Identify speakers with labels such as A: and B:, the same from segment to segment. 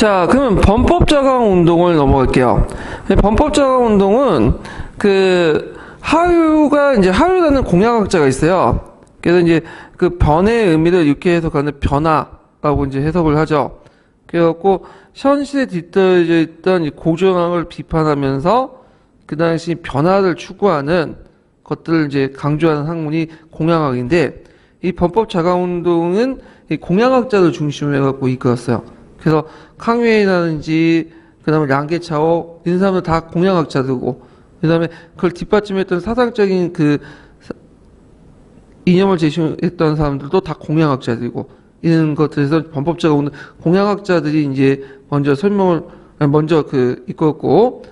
A: 자, 그러면 범법자강 운동을 넘어갈게요. 범법자강 운동은 하류가 이제 하류라는 공약학자가 있어요. 그래서 이제 그 변의 의미를 이렇게 해석하는 변화라고 이제 해석을 하죠. 그래갖고 현실에 뒤떨어져 있던 이 고정항을 비판하면서 그 당시 변화를 추구하는 것들을 이제 강조하는 학문이 공약학인데, 이 범법자강 운동은 이 공약학자를 중심으로 해갖고 이끌었어요. 그래서 캉웨이라든지 그다음에 량게차오 이런 사람들 다 공약학자들고, 그다음에 그걸 뒷받침했던 사상적인 그 이념을 제시했던 사람들도 다 공약학자들이고, 이런 것들에서 범법자가 오는 공약학자들이 이제 먼저 이끌었고,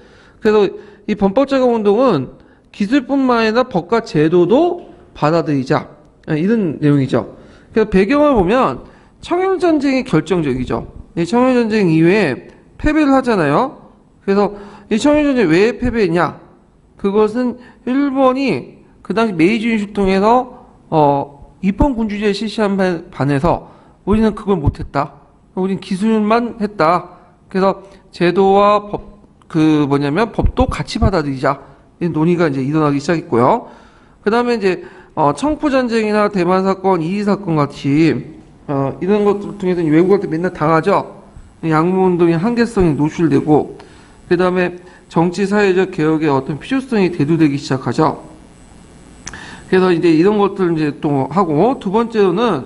A: 그래서 이 범법자가 운동은 기술뿐만 아니라 법과 제도도 받아들이자, 이런 내용이죠. 그래서 배경을 보면 청일전쟁이 결정적이죠. 이 청일전쟁 이후에 패배를 하잖아요. 그래서 이 청일전쟁 왜 패배했냐? 그것은 일본이 그 당시 메이지 유신을 통해서 입헌군주제를 실시한 반해서 우리는 그걸 못했다. 우리는 기술만 했다. 그래서 제도와 법도 같이 받아들이자. 이 논의가 이제 일어나기 시작했고요. 그 다음에 이제 청포전쟁이나 대만 사건, 이리 사건 같이 이런 것들 통해서 외국한테 맨날 당하죠. 양모운동의 한계성이 노출되고, 그 다음에 정치 사회적 개혁의 어떤 필요성이 대두되기 시작하죠. 그래서 이제 이런 것들을 이제 또 하고, 두 번째로는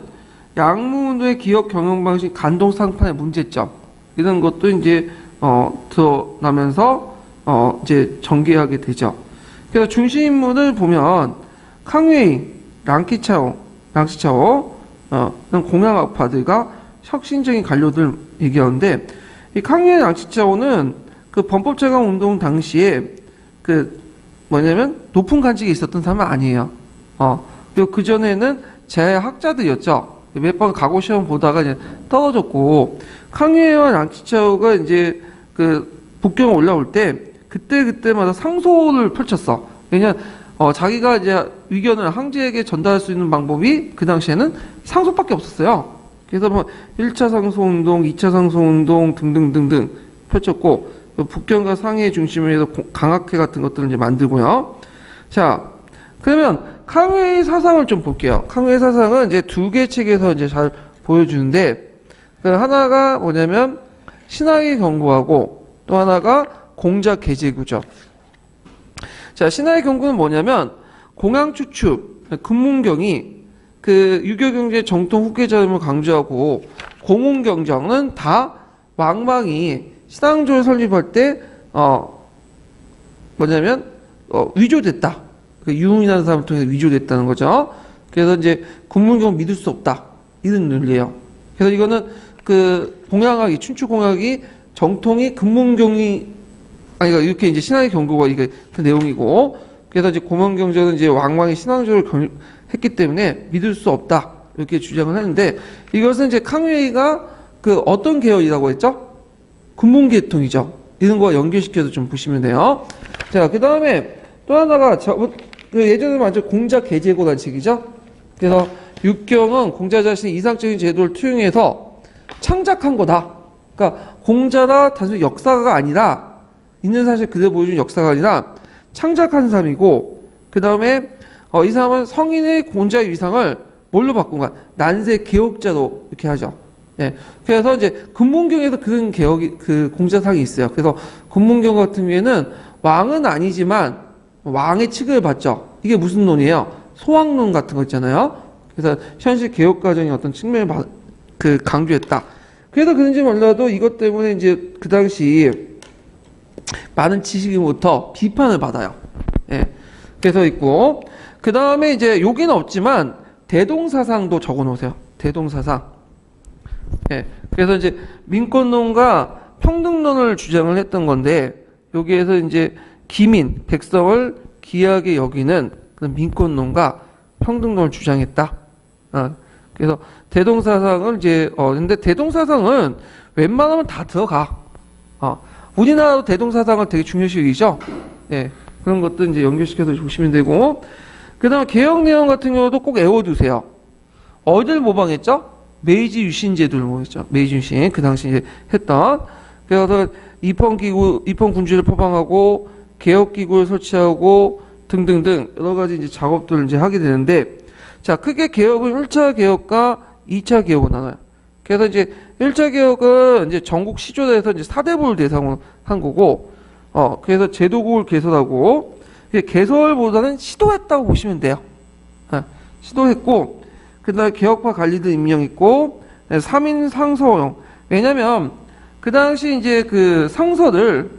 A: 양모운동의 기업 경영 방식 간동 상판의 문제점, 이런 것도 이제 드러나면서 이제 전개하게 되죠. 그래서 중심 인물을 보면 캉웨이, 랑시차오 공약학파들과 혁신적인 관료들 얘기하는데, 이 캉웨이, 랑시차오는 그 범법자강 운동 당시에 높은 관직에 있었던 사람은 아니에요. 그리고 그 전에는 제학자들이었죠. 몇 번 가고 시험 보다가 이제 떨어졌고, 캉웨이와 랑시차오가 이제 북경에 올라올 때 그때마다 상소를 펼쳤어. 왜냐면 자기가 이제 의견을 황제에게 전달할 수 있는 방법이 그 당시에는 상소밖에 없었어요. 그래서 뭐 1차 상소운동, 2차 상소운동 등등등등 펼쳤고, 북경과 상해 중심으로 해서 강학회 같은 것들을 이제 만들고요. 자, 그러면 캉웨이 사상을 좀 볼게요. 캉웨이 사상은 이제 두 개 책에서 이제 잘 보여주는데, 하나가 뭐냐면 신학의 경고하고, 또 하나가 공자 계제구죠. 자, 신학의 경고는 뭐냐면 공양추축, 금문경이 유교경제 정통 후계자임을 강조하고, 공운경정은 다 왕망이 신앙조를 설립할 때 위조됐다. 유흥이라는 사람을 통해서 위조됐다는 거죠. 그래서 이제 금문경 믿을 수 없다, 이런 논리예요. 그래서 이거는 공양학이 춘추공약이 정통이 이렇게 이제 신학의 경고가 이게 그 내용이고, 그래서 이제 공원경전은 이제 왕망이 신앙조를 했기 때문에 믿을 수 없다, 이렇게 주장을 하는데, 이것은 이제 캉웨이가 어떤 계열이라고 했죠? 군문계통이죠. 이런 거 연결시켜서 좀 보시면 돼요. 자, 그 다음에 또 하나가 예전에 완전 공자 계제고라는 책이죠. 그래서 육경은 공자 자신이 이상적인 제도를 투영해서 창작한 거다. 그러니까 공자가 단순히 역사가 아니라, 있는 사실 그대로 보여준 역사가 아니라 창작한 사람이고, 그 다음에 이 사람은 성인의 공자의 위상을 뭘로 바꾼 거야? 난세 개혁자로 이렇게 하죠. 예. 그래서 이제 금문경에서 그런 공자상이 있어요. 그래서 금문경 같은 경우에는 왕은 아니지만 왕의 칙을 받죠. 이게 무슨 논이에요? 소왕론 같은 거 있잖아요. 그래서 현실 개혁 과정의 어떤 측면을 강조했다. 그래서 그런지 몰라도 이것 때문에 이제 그 당시 많은 지식인부터 비판을 받아요. 예. 그래서 있고, 그 다음에 이제 여기는 없지만 대동사상도 적어 놓으세요. 대동사상. 예. 그래서 이제 민권론과 평등론을 주장을 했던 건데, 여기에서 이제 기민, 백성을 귀하게 여기는 그런 민권론과 평등론을 주장했다. 그래서 대동사상을 근데 대동사상은 웬만하면 다 들어가. 우리나라도 대동사상을 되게 중요시 여기죠. 예. 그런 것도 이제 연결시켜서 보시면 되고, 그 다음에 개혁 내용 같은 경우도 꼭 외워두세요. 어딜 모방했죠? 메이지 유신 제도를 모였죠. 메이지 유신 그 당시 이제 했던. 그래서 입헌 군주를 포방하고 개혁 기구를 설치하고 등등등 여러 가지 이제 작업들을 이제 하게 되는데, 자, 크게 개혁은 1차 개혁과 2차 개혁으로 나눠요. 그래서 이제 1차 개혁은 이제 전국 시조에서 이제 사대부를 대상으로 한 거고, 그래서 제도국을 개설하고, 개설보다는 시도했다고 보시면 돼요. 시도했고, 그 다음에 개혁파 관리들 임명했고, 3인 상서용. 왜냐면, 그 당시 이제 그 상서를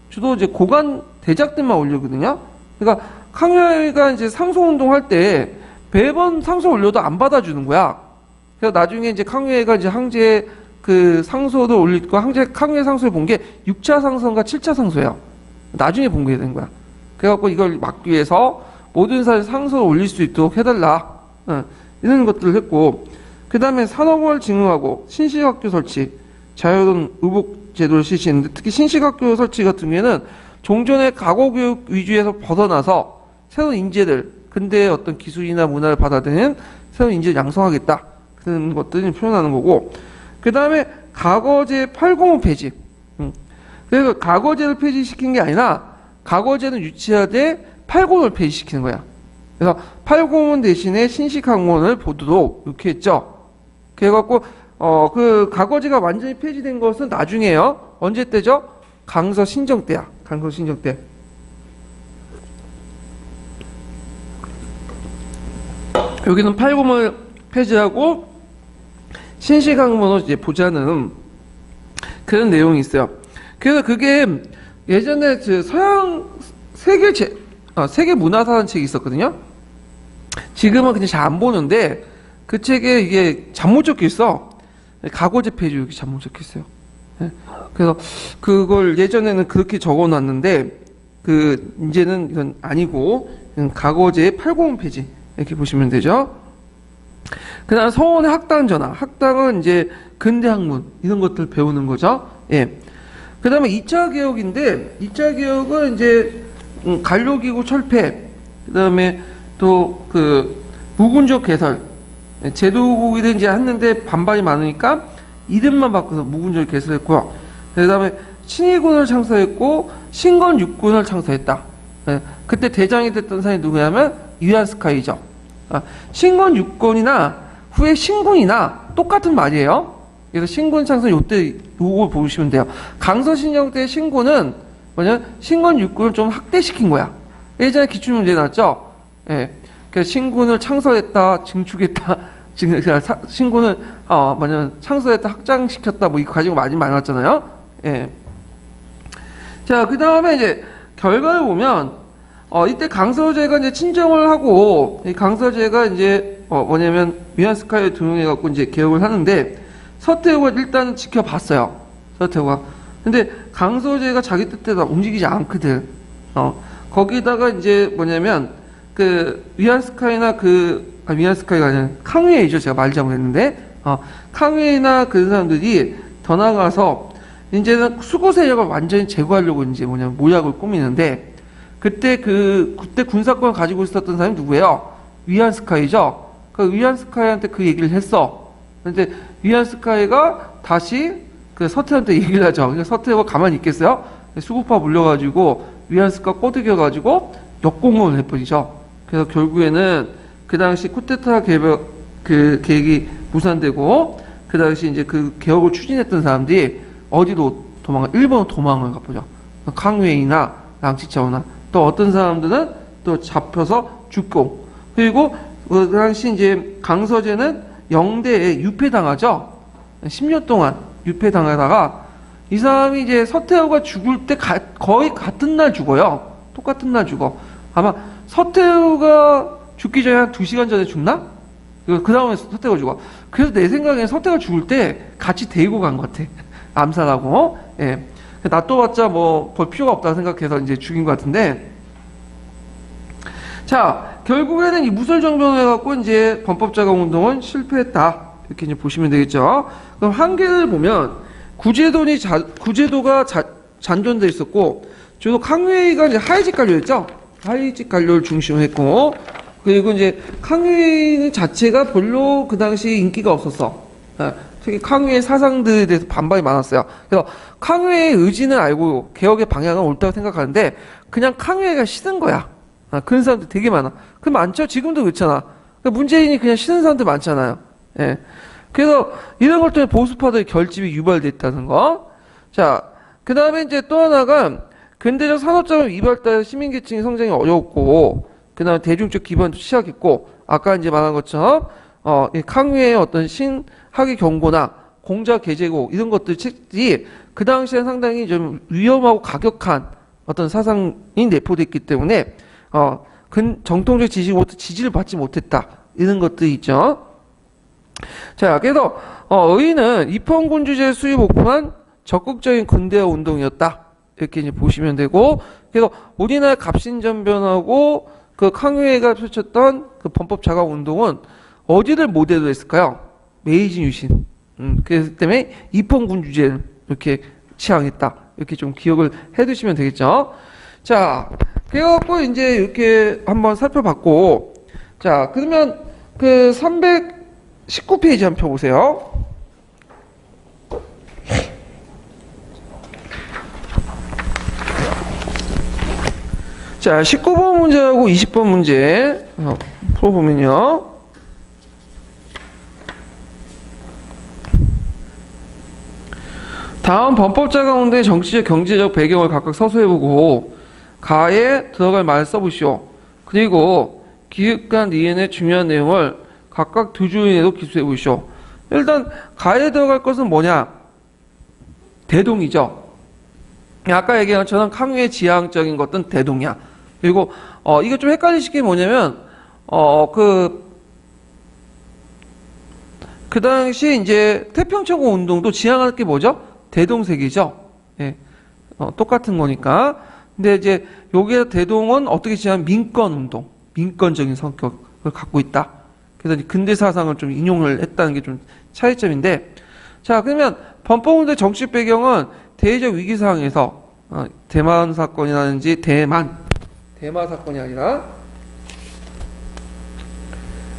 A: 주로 이제 고관 대작들만 올리거든요. 그러니까 강요가 이제 상소운동 할 때 매번 상소 올려도 안 받아주는 거야. 그래서 나중에 이제 강요가 이제 항제 그 상소를 올리고 강요의 상소를 본 게 6차 상소인가 7차 상소예요. 나중에 본 게 된 거야. 그래갖고 이걸 막기 위해서 모든 사람 상소를 올릴 수 있도록 해달라. 이런 것들을 했고, 그 다음에 산업을 증흥하고 신식학교 설치, 자유로운 의복 제도를 실시했는데, 특히 신식학교 설치 같은 경우에는 종전의 과거교육 위주에서 벗어나서 새로운 인재들, 근대의 어떤 기술이나 문화를 받아들이는 새로운 인재를 양성하겠다. 그런 것들을 표현하는 거고, 그 다음에 과거제 805 폐지. 그래서 과거제를 폐지시킨 게 아니라 과거제는 유치하되 805를 폐지시키는 거야. 그래서 805문 대신에 신식학문을 보도록 이렇게 했죠. 그래갖고 그 과거제가 완전히 폐지된 것은 나중에요. 언제 때죠? 강서 신정 때야. 강서 신정 때. 여기는 805문을 폐지하고 신식학문을 이제 보자는 그런 내용이 있어요. 그래서 그게 예전에 그 서양 세계 문화사라는 책이 있었거든요. 지금은 그냥 잘 안 보는데 그 책에 이게 잘못 적혀 있어. 과거제 폐지 이렇게 잘못 적혀 있어요. 그래서 그걸 예전에는 그렇게 적어놨는데 그 이제는 이건 아니고 과거제 805 폐지 이렇게 보시면 되죠. 그다음 서원의 학당 전화. 학당은 이제 근대 학문 이런 것들 배우는 거죠. 예. 그다음에 2차 개혁인데 2차 개혁은 이제 관료기구 철폐. 그다음에 또 그 무군적 개설. 제도국이 이제 했는데 반발이 많으니까 이름만 바꿔서 무군적 개설했고요. 그다음에 친위군을 창설했고 신건 육군을 창설했다. 예. 그때 대장이 됐던 사람이 누구냐면 위안스카이죠. 신건 육군이나 후에 신군이나 똑같은 말이에요. 그래서 신군 창설 요때 요거 보시면 돼요. 강서신정 때 신군은 뭐냐면 신건 육군을 좀 확대시킨 거야. 예전에 기출문제 나왔죠. 예. 그래서 신군을 창설했다, 증축했다, 신군을 뭐냐면 창설했다, 확장시켰다, 뭐 이거 가지고 많이 나왔잖아요. 예. 자, 그 다음에 이제 결과를 보면 이때 강서제가 이제 친정을 하고 이 강서제가 이제 뭐냐면 위안스카이를 등용해 갖고 이제 개혁을 하는데 서태후가 일단은 지켜봤어요. 서태후가. 근데 강서제가 자기 뜻대로 움직이지 않거든. 거기다가 이제 뭐냐면 그 위안스카이나 위안스카이가 아니라 캉웨이죠. 제가 말 잘못했는데 캉웨이나 그런 사람들이 더 나가서 이제는 수구 세력을 완전히 제거하려고 이제 뭐냐면 모략을 꾸미는데 그때 군사권을 가지고 있었던 사람이 누구예요? 위안스카이죠. 그 위안스카이한테 그 얘기를 했어. 근데 위안스카이가 다시 그 서태후한테 얘기를 하죠. 그러니까 서태후가 가만히 있겠어요? 수구파 물려가지고 위안스카 꼬드겨가지고 역공을 해버리죠. 그래서 결국에는 그 당시 쿠데타 계획이 무산되고 그 당시 이제 그 개혁을 추진했던 사람들이 어디로 일본으로 도망을 가보죠. 캉웨이나 랑치차오나 또 어떤 사람들은 또 잡혀서 죽고 그리고 그 당시 이제 강서제는 영대에 유폐당하죠. 10년 동안 유폐당하다가 이 사람이 이제 서태후가 죽을 때 거의 같은 날 죽어요. 똑같은 날 죽어. 아마 서태후가 죽기 전에 한 2시간 전에 죽나? 그 다음에 서태후가 죽어. 그래서 내 생각엔 서태후가 죽을 때 같이 데리고 간 것 같아. 암살하고. 예. 놔둬봤자 뭐 볼 필요가 없다 생각해서 이제 죽인 것 같은데. 자, 결국에는 이 무설정변을 해갖고 이제 범법자강 운동은 실패했다. 이렇게 이제 보시면 되겠죠. 그럼 한계를 보면 구제도가 잔존돼 있었고, 주로 캉웨이가 이제 하이직 관료였죠. 하이직 관료를 중심으로 했고, 그리고 이제 캉웨이 자체가 별로 그 당시 인기가 없었어. 특히 강유의 사상들에 대해서 반발이 많았어요. 그래서 강유의 의지는 알고 개혁의 방향은 옳다고 생각하는데 그냥 강유가 싫은 거야. 그런 사람들 되게 많아. 그 많죠? 지금도 그렇잖아. 문재인이 그냥 싫은 사람들 많잖아요. 예. 그래서 이런 것 때문에 보수파들의 결집이 유발됐다는 거. 자, 그 다음에 이제 또 하나가 근대적 산업자원 위발달 시민계층의 성장이 어려웠고, 그 다음에 대중적 기반도 취약했고, 아까 이제 말한 것처럼, 이 강유의 어떤 신학의 경고나 공자 계제고 이런 것들이 그 당시에 상당히 좀 위험하고 가격한 어떤 사상이 내포됐기 때문에, 정통적 지식으로부터 지지를 받지 못했다. 이런 것들이 있죠. 자, 그래서, 의의는 입헌군주제 수립 목표한 적극적인 근대화 운동이었다. 이렇게 이제 보시면 되고, 그래서 우리나라 갑신전변하고 그 강유회가 펼쳤던 그 범법 자각 운동은 어디를 모델로 했을까요? 메이지 유신. 그래서 때문에 입헌군주제를 이렇게 취항했다. 이렇게 좀 기억을 해 두시면 되겠죠. 자, 그래갖고 이제 이렇게 한번 살펴봤고, 자, 그러면 그 319페이지 한번 펴보세요. 자, 19번 문제하고 20번 문제 풀어보면요. 다음 범법자가운데 정치적, 경제적 배경을 각각 서술해보고 가에 들어갈 말을 써보시오. 그리고 기획관 리엔의 중요한 내용을 각각 두 주인에도 기술해보시오. 일단 가에 들어갈 것은 뭐냐? 대동이죠. 아까 얘기한 것처럼 강유의 지향적인 것은 대동이야. 그리고 이거 좀 헷갈리실 게 뭐냐면 그 당시 이제 태평천고 운동도 지향할 게 뭐죠? 대동색이죠. 예. 똑같은 거니까. 근데 이제 여기에 대동은 어떻게 지향 민권 운동, 민권적인 성격을 갖고 있다. 그래서 근대 사상을 좀 인용을 했다는 게 좀 차이점인데, 자, 그러면 범법운동의 정치적 배경은 대의적 위기 상황에서 대만 사건이라든지 대마 사건이 아니라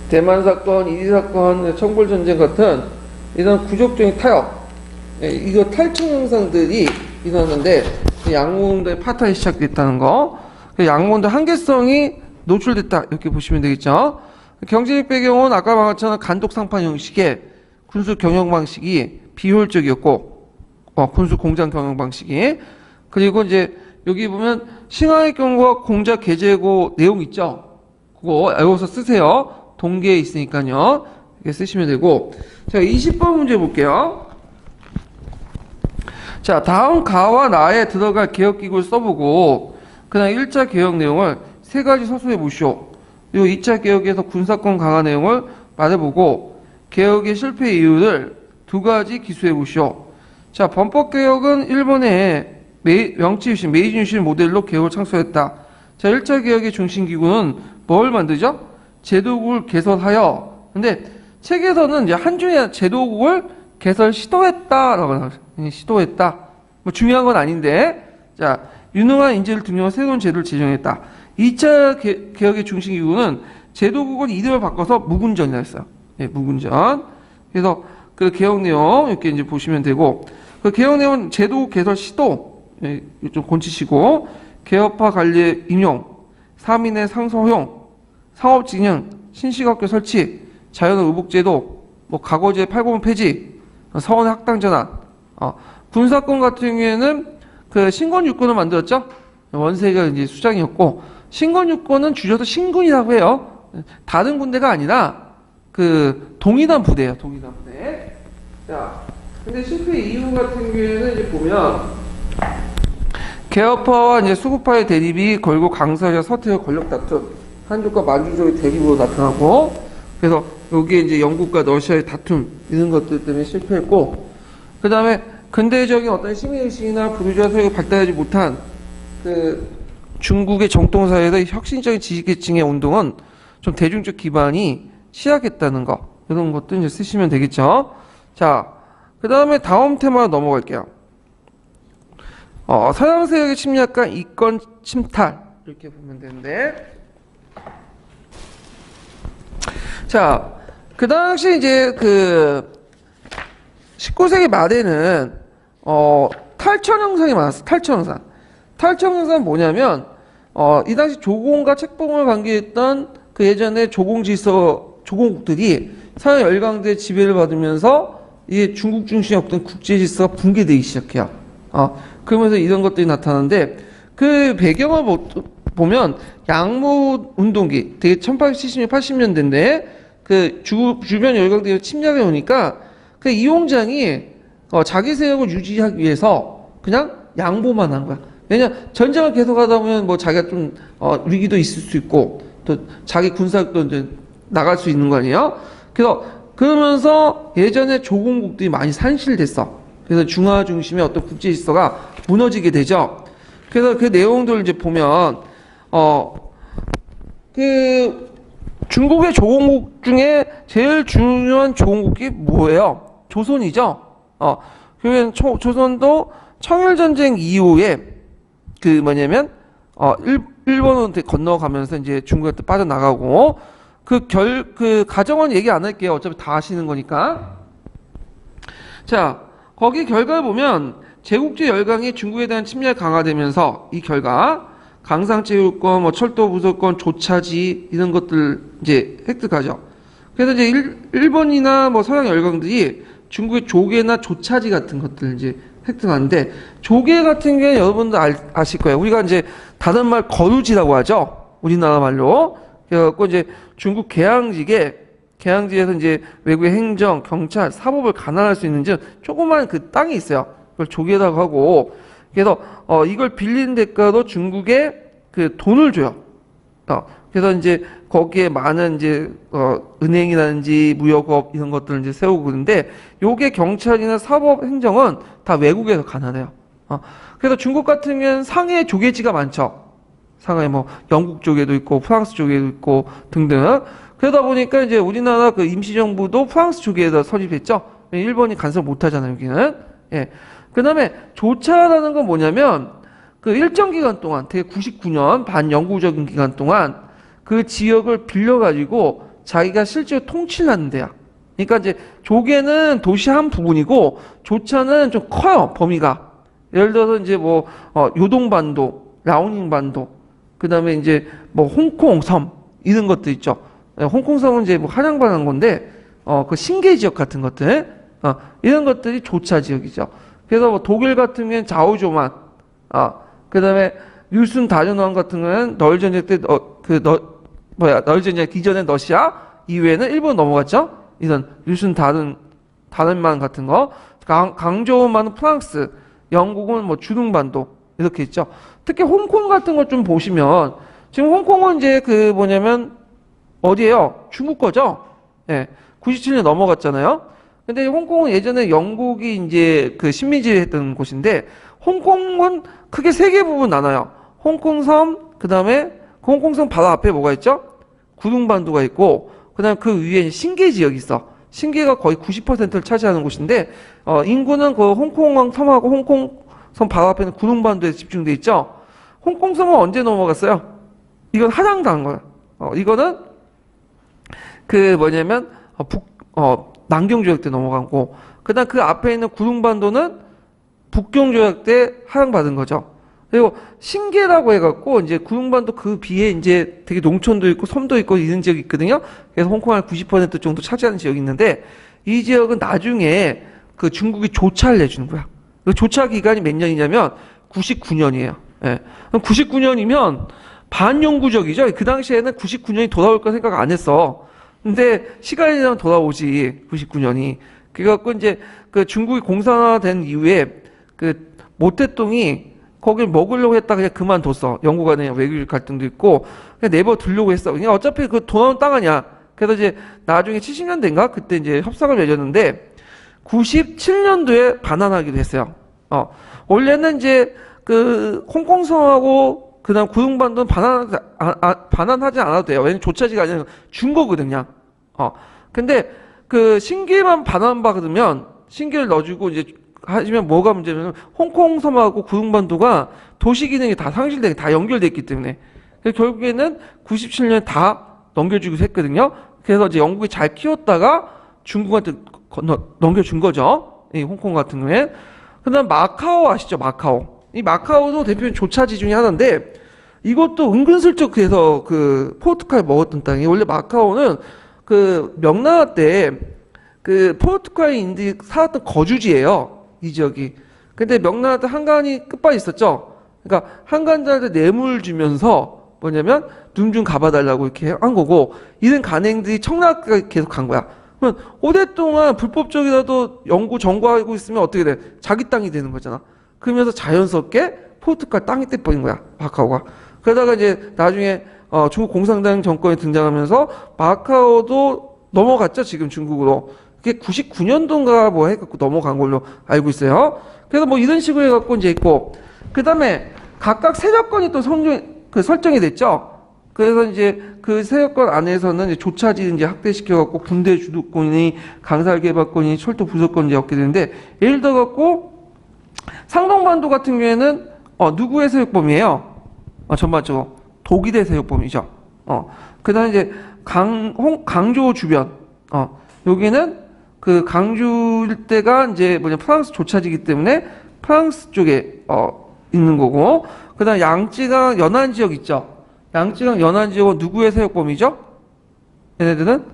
A: 대만 사건, 이리 사건, 청불 전쟁 같은 이런 구족적인 타협, 이거 탈청 현상들이 일어났는데 양모운동의 파탄이 시작됐다는 거, 양모운동 한계성이 노출됐다 이렇게 보시면 되겠죠. 경제적 배경은 아까 말했처럼 간독 상판 형식의 군수 경영 방식이 비효율적이었고, 군수 공장 경영 방식이, 그리고 이제 여기 보면 신화의 경우와 공자 계제고 내용 있죠. 그거 외워서 쓰세요. 동계에 있으니까요. 이렇게 쓰시면 되고. 자, 20번 문제 볼게요. 자, 다음 가와 나에 들어갈 개혁기구를 써보고 그다음 1차 개혁 내용을 세 가지 서술해 보시오. 그리고 2차 개혁에서 군사권 강화 내용을 말해보고 개혁의 실패 이유를 두 가지 기술해 보시오. 자, 범법개혁은 일본의 명치유신, 메이지유신 모델로 개혁을 창설했다. 자, 1차 개혁의 중심기구는 뭘 만들죠? 제도국을 개설하여, 근데 책에서는 이제 한준의 제도국을 개설 시도했다라고 나와요. 시도했다. 뭐 중요한 건 아닌데, 자, 유능한 인재를 등용한 새로운 제도를 제정했다. 2차 개혁의 중심기구는 제도국을 이름을 바꿔서 무군전이라 했어요. 예, 무군전. 그래서 그 개혁 내용 이렇게 이제 보시면 되고, 그 개혁 내용은 제도국 개설 시도, 좀 곤치시고, 개업화 관리 임용, 3인의 상소 허용, 상업진흥, 신식학교 설치, 자연의 의복제도, 뭐 과거제 8고문 폐지, 서원의 학당 전환, 군사권 같은 경우에는 그 신권유권을 만들었죠. 원세가 이제 수장이었고, 신권유권은 줄여서 신군이라고 해요. 다른 군대가 아니라 그 동의단 부대예요. 동의단 부대. 자, 근데 실패 이유 같은 경우에는 이제 보면 개업파와 이제 수구파의 대립이 걸고 강서와 서태의 권력 다툼, 한족과 만주족의 대립으로 나타나고, 그래서 여기에 이제 영국과 러시아의 다툼 이런 것들 때문에 실패했고, 그 다음에 근대적인 어떤 시민의식이나 부르주아 사회가 발달하지 못한 그 중국의 정통사회의 혁신적인 지식계층의 운동은 좀 대중적 기반이 취약했다는 거, 이런 것도 이제 쓰시면 되겠죠. 자, 그 다음에 다음 테마로 넘어갈게요. 서양 세력의 침략과 이권 침탈, 이렇게 보면 되는데, 자, 그 당시 이제 19세기 말에는 탈천 형상이 많았어. 탈천 형상. 탈천 형상은 뭐냐면 이 당시 조공과 책봉을 관계했던 그 예전에 조공국들이 서양 열강대의 지배를 받으면서 이게 중국 중심의 어떤 국제 질서가 붕괴되기 시작해요. 그러면서 이런 것들이 나타나는데 그 배경을 보면 양무 운동기 되게 1870년 80년대인데 그 주변 열강대에 침략해 오니까 그 이홍장이 자기 세력을 유지하기 위해서 그냥 양보만 한 거야. 왜냐 전쟁을 계속하다 보면 뭐 자기가 좀 위기도 있을 수 있고 또 자기 군사력도 이제 나갈 수 있는 거 아니에요? 그래서 그러면서 예전에 조공국들이 많이 산실됐어. 그래서 중화 중심의 어떤 국제 질서가 무너지게 되죠. 그래서 그 내용들을 이제 보면 그 중국의 조공국 중에 제일 중요한 조공국이 뭐예요? 조선이죠. 그러면 조선도 청일전쟁 이후에 그 뭐냐면 일본한테 건너가면서 이제 중국한테 빠져나가고 그 가정은 얘기 안 할게요. 어차피 다 아시는 거니까. 자, 거기 결과를 보면 제국주의 열강이 중국에 대한 침략이 강화되면서 이 결과 강상제휴권, 뭐 철도 부속권, 조차지 이런 것들 이제 획득하죠. 그래서 이제 일본이나 뭐 서양 열강들이 중국의 조개나 조차지 같은 것들 이제 획득하는데 조개 같은 게 여러분들 아실 거예요. 우리가 이제 다른 말 거루지라고 하죠. 우리나라 말로. 그래갖고 이제 중국 개항지에서 이제 외국의 행정, 경찰, 사법을 관할할 수 있는 조그만 그 땅이 있어요. 그걸 조개라고 하고 그래서 이걸 빌린 대가로 중국에 그 돈을 줘요. 그래서 이제 거기에 많은 이제 은행이라든지 무역업 이런 것들을 이제 세우고 그러는데 요게 경찰이나 사법 행정은 다 외국에서 관할해요. 그래서 중국 같은 경우는 상해 조개지가 많죠. 상하이 뭐 영국 쪽에도 있고 프랑스 쪽에도 있고 등등. 그러다 보니까 이제 우리나라 그 임시정부도 프랑스 쪽에다 설립했죠. 일본이 간섭 못하잖아요 여기는. 예. 그다음에 조차라는 건 뭐냐면 그 일정 기간 동안, 되게 99년 반영구적인 기간 동안 그 지역을 빌려가지고 자기가 실제로 통치를 하는 데야. 그러니까 이제 조개는 도시 한 부분이고 조차는 좀 커요 범위가. 예를 들어서 이제 뭐 요동반도, 라오닝반도, 그 다음에 이제 뭐 홍콩 섬 이런 것도 있죠. 홍콩 섬은 이제 뭐 한양반한 건데 그 신계 지역 같은 것들 이런 것들이 조차 지역이죠. 그래서 뭐 독일 같은 경우는 자오조만, 그 다음에 류순 다른왕 같은 경우는 널 전쟁 때 널 전쟁 기존의 러시아 이후에는 일본 넘어갔죠. 이런 류순 다른만 같은 거, 강조만은 프랑스, 영국은 뭐 주둥반도 이렇게 있죠. 특히 홍콩 같은 거 좀 보시면 지금 홍콩은 이제 그 뭐냐면 어디예요? 중국 거죠. 예, 97년 넘어갔잖아요. 근데 홍콩은 예전에 영국이 이제 그 식민지했던 곳인데 홍콩은 크게 세 개 부분 나눠요. 홍콩섬, 그 다음에 그 홍콩섬 바로 앞에 뭐가 있죠? 구둥반도가 있고 그 다음에 그 위에 신계 지역이 있어. 신계가 거의 90%를 차지하는 곳인데 인구는 그 홍콩 섬하고 홍콩섬 바로 앞에 있는 구둥반도에 집중돼 있죠. 홍콩섬은 언제 넘어갔어요? 이건 하장당한 거야. 이거는 그 뭐냐면 남경조약 때 넘어가고 그다음 그 앞에 있는 구둥반도는 북경조약 때 하향받은 거죠. 그리고 신계라고 해갖고 이제 구둥반도 그 비에 이제 되게 농촌도 있고 섬도 있고 이런 지역이 있거든요. 그래서 홍콩 한 90% 정도 차지하는 지역이 있는데 이 지역은 나중에 그 중국이 조차를 내주는 거야. 그 조차 기간이 몇 년이냐면 99년이에요. 예. 99년이면 반영구적이죠. 그 당시에는 99년이 돌아올 거 생각 안 했어. 근데 시간이 지나면 돌아오지 99년이. 그래갖고 이제 그 중국이 공산화된 이후에 그 모태똥이 거길 먹으려고 했다 그냥 그만뒀어. 영국 간에 외교적 갈등도 있고 그냥 내버 두려고 했어. 그냥 어차피 그 돌아온 땅 아니야. 그래서 이제 나중에 70년대인가 그때 이제 협상을 맺었는데 97년도에 반환하기로 했어요. 원래는 이제 그 홍콩성하고 그다음 구둥반도는 반환하지 않아도 돼요. 왜냐면 조차지가 아니라 준 거거든요. 근데 그 신계만 반환받으면 신계를 넣어주고 이제 하시면 뭐가 문제냐면 홍콩 섬하고 구둥반도가 도시 기능이 다 상실되게 다 연결돼 있기 때문에 그래서 결국에는 97년에 다 넘겨주기로 했거든요. 그래서 이제 영국이 잘 키웠다가 중국한테 넘겨준 거죠. 이 홍콩 같은 경우에. 그다음 마카오 아시죠? 마카오. 이 마카오도 대표적인 조차지 중에 하나인데 이것도 은근슬쩍 그래서 그 포르투갈 먹었던 땅이 원래 마카오는 그 명나라 때 그 포르투갈인들이 살았던 거주지예요. 이 지역이. 근데 명나라 때 한간이 끝발이 있었죠. 그러니까 한간자한테 뇌물 주면서 뭐냐면 눈 좀 갚아달라고 이렇게 한 거고 이런 간행들이 청나라까지 계속 간 거야. 그러면 오랫동안 불법적이라도 영구 점거하고 있으면 어떻게 돼? 자기 땅이 되는 거잖아. 그러면서 자연스럽게 포르투갈 땅이 돼버린 거야. 마카오가. 그러다가 이제 나중에 중국 공산당 정권이 등장하면서 마카오도 넘어갔죠. 지금 중국으로. 그게 99년도인가 뭐 해갖고 넘어간 걸로 알고 있어요. 그래서 뭐 이런 식으로 해갖고 이제 있고 그 다음에 각각 세력권이 또 설정이 됐죠. 그래서 이제 그 세력권 안에서는 이제 조차지 이제 확대시켜갖고 군대 주도권이 강살개발권이 철도 부속권이 이제 얻게 되는데 예를 들어갖고 상동반도 같은 경우에는 누구의 세력범이에요? 전반적으로 독일의 세력범이죠. 그다음에 이제 강조 주변 여기는 그 강주 일대가 이제 프랑스 조차지기 때문에 프랑스 쪽에 있는 거고 그다음 양쯔강 연안 지역 있죠. 양쯔강 연안 지역은 누구의 세력범이죠? 얘네들은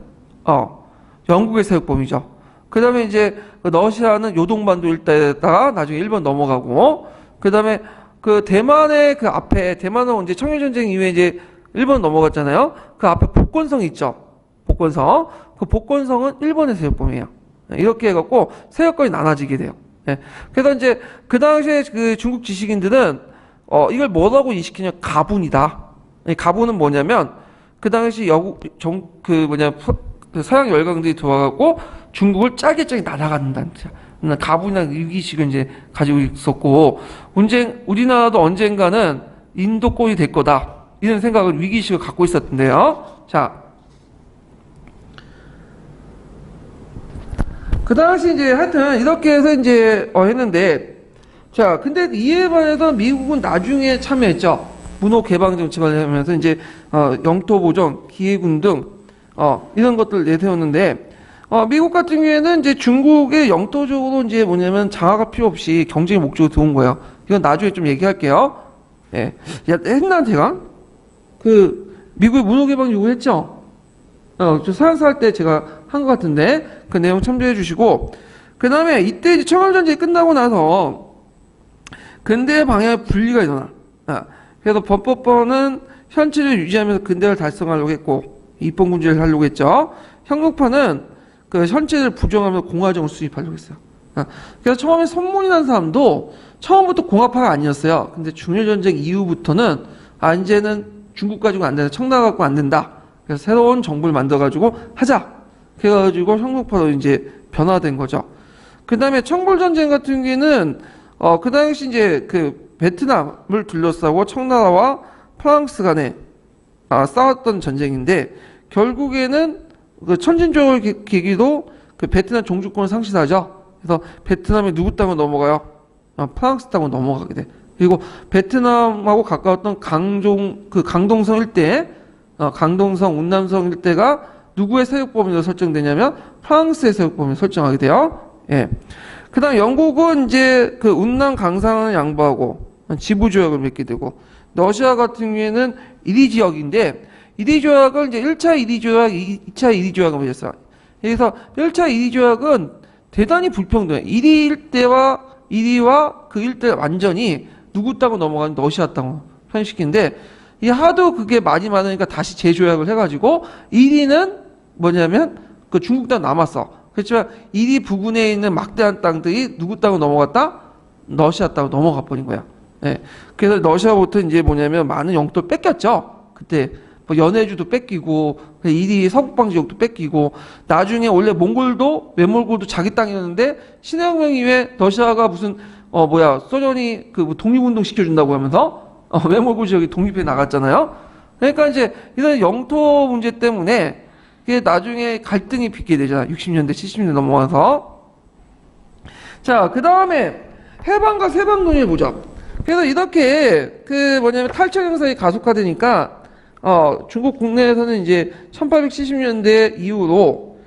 A: 영국의 세력범이죠. 그다음에 이제 러시아는 요동반도 일대에다가 나중에 일본 넘어가고 그다음에 그 대만의 그 앞에 대만은 이제 청일전쟁 이후에 이제 일본 넘어갔잖아요. 그 앞에 복건성 있죠. 복건성. 그 복건성은 일본의 세력범이에요. 이렇게 해갖고 세력권이 나눠지게 돼요. 그래서 이제 그 당시에 그 중국 지식인들은 이걸 뭐라고 인식했냐? 가분이다. 가분은 뭐냐면 그 당시 그 서양 열강들이 들어와갖고 중국을 짜게 날아간다는 가분이라는 위기식을 이제 가지고 있었고 우리나라도 언젠가는 인도권이 될 거다 이런 생각을 위기식을 갖고 있었던데요. 자. 그 당시 이제 하여튼 이렇게 해서 이제 했는데 자 근데 이에 반해서 미국은 나중에 참여했죠. 문호 개방 정책을 하면서 이제 영토 보전, 기회군 등 이런 것들을 내세웠는데 미국 같은 경우에는 이제 중국의 영토적으로 이제 뭐냐면 장악할 필요 없이 경쟁의 목적으로 들어온 거예요. 이건 나중에 좀 얘기할게요. 예, 했나 제가 그 미국의 문호 개방 요구했죠. 저 서양사 할 때 제가 한 것 같은데 그 내용 참조해 주시고 그 다음에 이때 이제 청일전쟁이 끝나고 나서 근대 방향의 분리가 일어나. 그래서 범법권은 현실을 유지하면서 근대를 달성하려고 했고 입헌군주를 하려고 했죠. 형용파는 그 현실을 부정하면서 공화정을 수립하려고 했어요. 그래서 처음에 선문이 난 사람도 처음부터 공화파가 아니었어요. 근데 중일전쟁 이후부터는 이제는 중국 가지고 안 된다. 청나라 갖고 안 된다. 그래서 새로운 정부를 만들어가지고 하자. 그래가지고 형국파로 이제 변화된 거죠. 그 다음에 청불전쟁 같은 경우에는 그 당시 이제 그 베트남을 둘러싸고 청나라와 프랑스 간에 싸웠던 전쟁인데 결국에는 그 천진족을 계기로 그 베트남 종주권을 상실하죠. 그래서 베트남이 누구 땅으로 넘어가요? 프랑스 땅으로 넘어가게 돼. 그리고 베트남하고 가까웠던 강동성 일대 강동성, 운남성 일대가 누구의 세력범위로 설정되냐면 프랑스의 세력범위로 설정하게 돼요. 예. 그 다음 영국은 이제 그 운남 강상을 양보하고 지부조약을 맺게 되고 러시아 같은 경우에는 1위 지역인데 1위 조약을 이제 1차 1위 조약, 2차 1위 조약을 맺었어요. 그래서 1차 1위 조약은 대단히 불평등해. 1위와 그 일대 완전히 누구 땅으로 넘어가는 러시아 땅으로 편식인데 이 하도 그게 많이 많으니까 다시 재조약을 해가지고 1위는 뭐냐면 그 중국 땅 남았어. 그렇지만 1위 부근에 있는 막대한 땅들이 누구 땅으로 넘어갔다? 러시아 땅으로 넘어가 버린 거야. 예. 그래서 러시아부터 이제 뭐냐면 많은 영토를 뺏겼죠. 그때 뭐 연해주도 뺏기고 1위 서북방 지역도 뺏기고 나중에 원래 외몽골도 자기 땅이었는데 신혁명 이후에 러시아가 무슨 소련이 그 독립운동 시켜준다고 하면서 외몽골 지역이 독립해 나갔잖아요. 그러니까 이제 이런 영토 문제 때문에 그게 나중에 갈등이 빚게 되잖아. 60년대, 70년대 넘어가서. 자, 그 다음에 해방과 세방 논의를 보자. 그래서 이렇게 탈청 현상이 가속화되니까 중국 국내에서는 이제 1870년대 이후로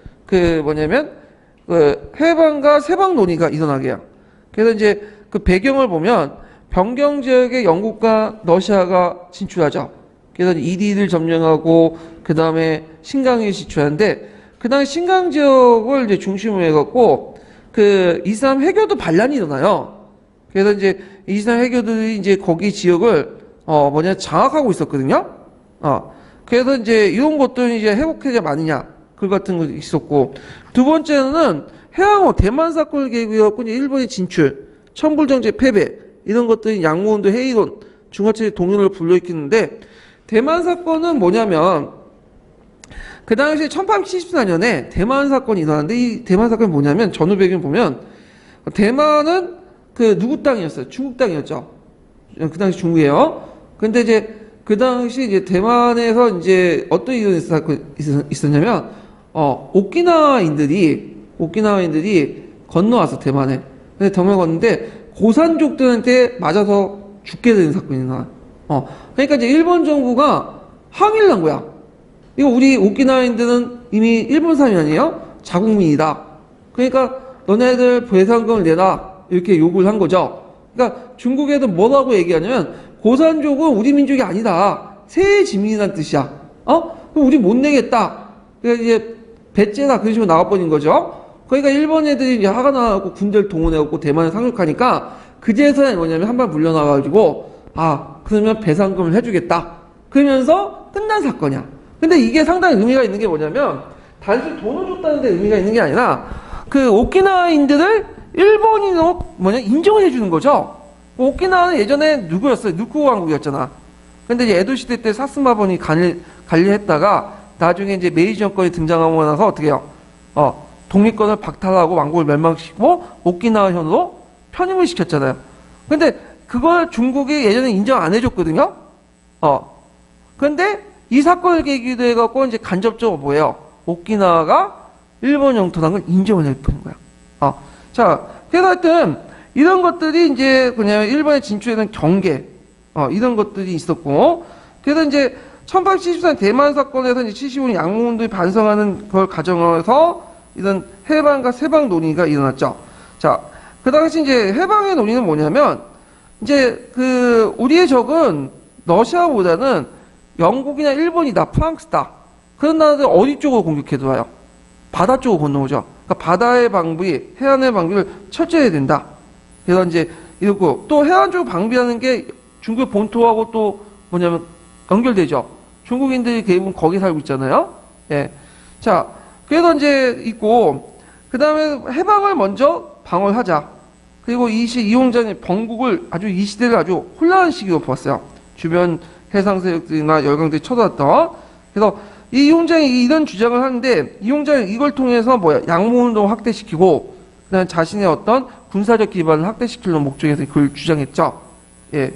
A: 그 해방과 세방 논의가 일어나게 해요. 그래서 이제 그 배경을 보면 변경 지역에 영국과 러시아가 진출하죠. 그래서 이디를 점령하고 그 다음에 신강을 진출하는데 그 다음에 신강 지역을 이제 중심으로 해갖고 그 이슬람 회교도 반란이 일어나요. 그래서 이제 이슬람 회교들이 이제 거기 지역을 장악하고 있었거든요. 그래서 이제 이런 것들은 이제 회복해야 마느냐 그 같은 거 있었고 두 번째는 해양호 대만 사건을 계기로 이제 일본의 진출, 천불정제 패배 이런 것들이 양무운도 해이론 중화체제 동요를 불러일으키는데 대만 사건은 뭐냐면 그 당시 1874년에 대만 사건이 일어났는데 이 대만 사건이 뭐냐면 전후 배경 보면 대만은 그 누구 땅이었어요? 중국 땅이었죠. 그 당시 중국이에요. 근데 이제 그 당시 이제 대만에서 이제 어떤 일이 있었냐면 오키나와인들이 건너와서 대만에. 근데 대만에 갔는데 고산족들한테 맞아서 죽게 되는 사건이 나와. 그러니까 이제 일본 정부가 항의를 한 거야. 이거 우리 오키나와인들은 이미 일본 사람이 아니에요? 자국민이다. 그러니까 너네들 배상금을 내라. 이렇게 요구를 한 거죠. 그러니까 중국에도 뭐라고 얘기하냐면 고산족은 우리 민족이 아니다. 새 지민이라는 뜻이야. 그럼 우리 못 내겠다. 그러니까 이제 배째다 그런 식으로 나와버린 거죠. 그러니까 일본 애들이 이제 화가 나고 군대를 동원해갖고 대만에 상륙하니까 그제서야 뭐냐면 한 발 물러나가지고 그러면 배상금을 해주겠다. 그러면서 끝난 사건이야. 근데 이게 상당히 의미가 있는 게 뭐냐면 단순히 돈을 줬다는 데 의미가 있는 게 아니라 그 오키나와인들을 일본인으로 인정을 해주는 거죠. 오키나와는 예전에 누구였어요? 누쿠 왕국이었잖아. 근데 이제 에도 시대 때 사스마본이 관리했다가 나중에 이제 메이지 정권이 등장하고 나서 어떻게 해요? 독립권을 박탈하고 왕국을 멸망시키고 오키나와현으로 편입을 시켰잖아요. 근데 그걸 중국이 예전에 인정 안 해줬거든요. 근데 이 사건을 계기로 해갖고 이제 간접적으로 뭐예요? 오키나와가 일본 영토라는 걸 인정을 해버린 거야. 자, 그래서 하여튼 이런 것들이 이제 그냥 일본에 진출하는 경계, 이런 것들이 있었고, 그래서 이제 1874년 대만 사건에서 이제 75년 양무운동이 반성하는 걸 가정해서 이런 해방과 세방 논의가 일어났죠. 자, 그 당시 이제 해방의 논의는 뭐냐면, 이제 그 우리의 적은 러시아보다는 영국이나 일본이다, 프랑스다. 그런 나라들 어디 쪽으로 공격해 들어와요? 바다 쪽으로 건너오죠. 그러니까 바다의 방비, 해안의 방비를 철저히 해야 된다. 그래서 이제 이렇고 또 해안 쪽 방비하는 게 중국 본토하고 또 뭐냐면 연결되죠. 중국인들이 대부분 거기 살고 있잖아요. 예. 자, 그래서 이제 있고 그 다음에 해방을 먼저 방어하자. 그리고 이홍장이 번국을 이 시대를 아주 혼란한 시기로 보았어요. 주변 해상 세력들이나 열강들이 쳐들어왔던. 그래서 이홍장이 이런 주장을 하는데 이홍장이 이걸 통해서 양무운동을 확대시키고 그다음 자신의 어떤 군사적 기반을 확대시키려는 목적에서 그걸 주장했죠. 예.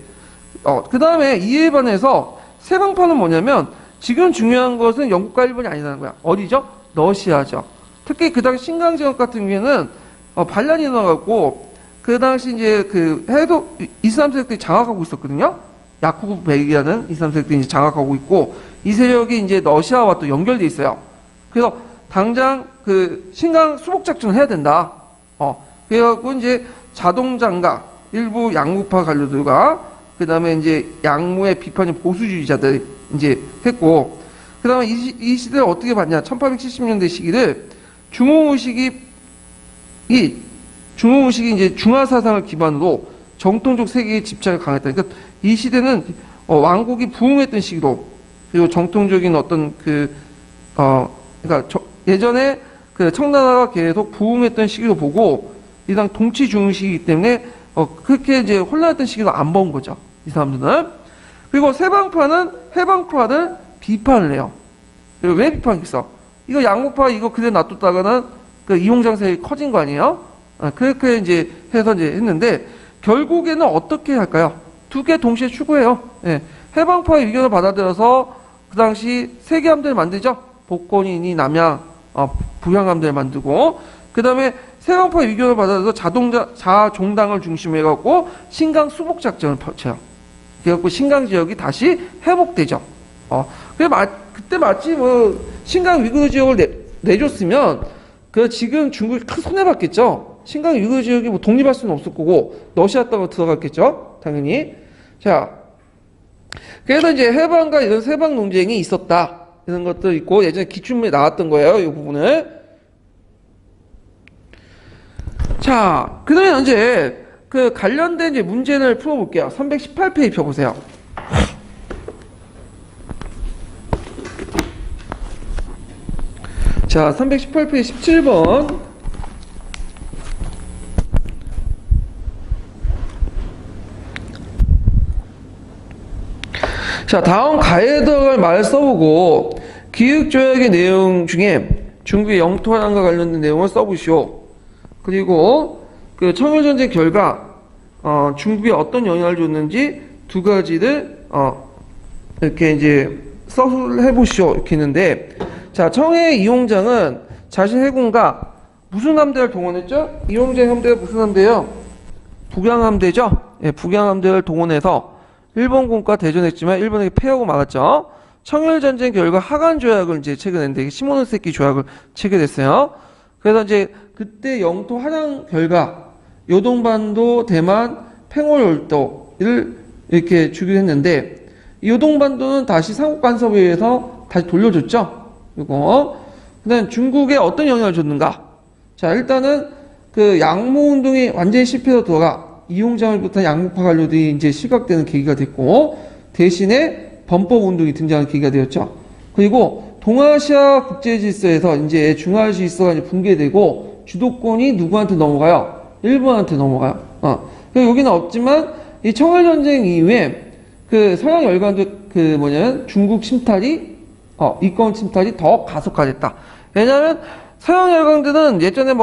A: 그 다음에 이에 반해서 세방파는 뭐냐면 지금 중요한 것은 영국과 일본이 아니라는 거야. 어디죠? 러시아죠. 특히 그 당시 신강 지역 같은 경우에는 반란이 일어나갖고 그 당시 이제 그 해도 이슬람 세력들이 장악하고 있었거든요. 야쿠브 베이라는 이슬람 세력들이 이제 장악하고 있고 이 세력이 이제 러시아와 또 연결돼 있어요. 그래서 당장 그 신강 수복 작전을 해야 된다. 그래갖고 이제 자동장가 일부 양무파 관료들과 그 다음에 이제 양무의 비판인 보수주의자들 이제 했고 그 다음에 이 시대를 어떻게 봤냐? 1870년대 시기를 중흥의식이 이제 중화 사상을 기반으로 정통적 세계에 집착을 강했다. 그러니까 이 시대는 왕국이 부흥했던 시기로 그리고 정통적인 어떤 그러니까 예전에 그 청나라가 계속 부흥했던 시기로 보고 이당 동치 중흥시기이기 때문에 그렇게 이제 혼란했던 시기로 안 본 거죠. 이 사람들은. 그리고 세방파는 해방파를 비판을 해요. 그리고 왜 비판했어? 이거 양무파 이거 그대로 놔뒀다가는 그 이홍장세력이 커진 거 아니에요? 그렇게 이제 해서 이제 했는데 결국에는 어떻게 할까요? 두 개 동시에 추구해요. 예. 해방파의 의견을 받아들여서 그 당시 세계함대를 만들죠. 복권이니 남양, 부양함대를 만들고 그 다음에 세방파의 의견을 받아들여서 자종당을 중심으로 해갖고 신강 수복 작전을 펼쳐요. 그래갖고 신강 지역이 다시 회복되죠. 그때 마치 신강 위구르 지역을 내줬으면 그래서 지금 중국이 큰 손해봤겠죠. 신강 유교 지역이 뭐 독립할 수는 없을 거고 러시아 땅으로 들어갔겠죠. 당연히. 자, 그래서 이제 해방과 이런 세방 논쟁이 있었다. 이런 것도 있고 예전에 기출문에 나왔던 거예요. 이 부분을. 자, 그 다음에 이제 그 관련된 이제 문제를 풀어볼게요. 318페이지 펴보세요. 자, 318페이지 17번. 자, 다음 가에 들어갈 말을 써보고 기획조약의 내용 중에 중국의 영토 하랑과 관련된 내용을 써보시오. 그리고 그 청일전쟁 결과 중국에 어떤 영향을 줬는지 두 가지를 이렇게 이제 서술을 해보시오. 이렇게 했는데, 자, 청해 이용장은 자신 해군과 무슨 함대를 동원했죠? 이용장 함대가 무슨 함대요? 북양함대죠? 예, 북양함대를 동원해서 일본군과 대전했지만 일본에게 패하고 말았죠. 청일전쟁 결과 하간조약을 이제 체결했는데 시모노세키 조약을 체결했어요. 그래서 이제 그때 영토 하랑 결과 요동반도, 대만, 팽오열도를 이렇게 주기로 했는데 이 요동반도는 다시 삼국간섭에 의해서 다시 돌려줬죠. 이거. 그다음 중국에 어떤 영향을 줬는가? 자, 일단은 그 양모운동이 완전히 실패로 돌아가 이용장을 비롯한 양국파 관료들이 이제 시각되는 계기가 됐고 대신에 범법운동이 등장하는 계기가 되었죠. 그리고 동아시아 국제질서에서 이제 중화시 질서가 이제 붕괴되고 주도권이 누구한테 넘어가요? 일본한테 넘어가요. 여기는 없지만 이 청일전쟁 이후에 그 서양 열강들 그 뭐냐면 중국 침탈이 이권 침탈이 더 가속화됐다. 왜냐하면 서양 열강들은 예전에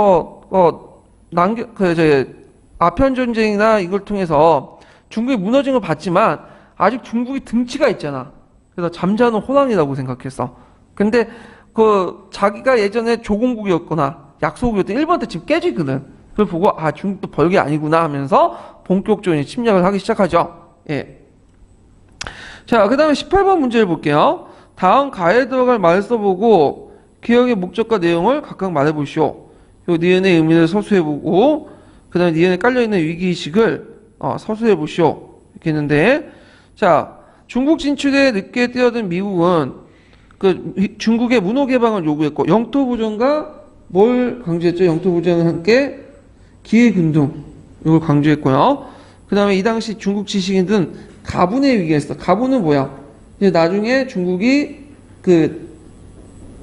A: 아편 전쟁이나 이걸 통해서 중국이 무너진 걸 봤지만 아직 중국이 등치가 있잖아. 그래서 잠자는 호랑이라고 생각했어. 근데 그 자기가 예전에 조공국이었거나 약소국이었던 일본한테 지금 깨지거든. 그걸 보고 중국도 벌게 아니구나 하면서 본격적인 침략을 하기 시작하죠. 예. 자, 그 다음에 18번 문제를 볼게요. 다음 가에 들어갈 말을 써보고 기억의 목적과 내용을 각각 말해보시오. 요 니은의 의미를 서술해보고 그 다음에 니은에 깔려있는 위기의식을 서술해보시오. 이렇게 했는데, 자, 중국 진출에 늦게 뛰어든 미국은 그 중국의 문호 개방을 요구했고 영토 보전과 뭘 강조했죠? 영토 보전과 함께 기회 균등 이걸 강조했고요. 그 다음에 이 당시 중국 지식인들은 가분의 위기가 있어. 가분은 뭐야? 이제 나중에 중국이 그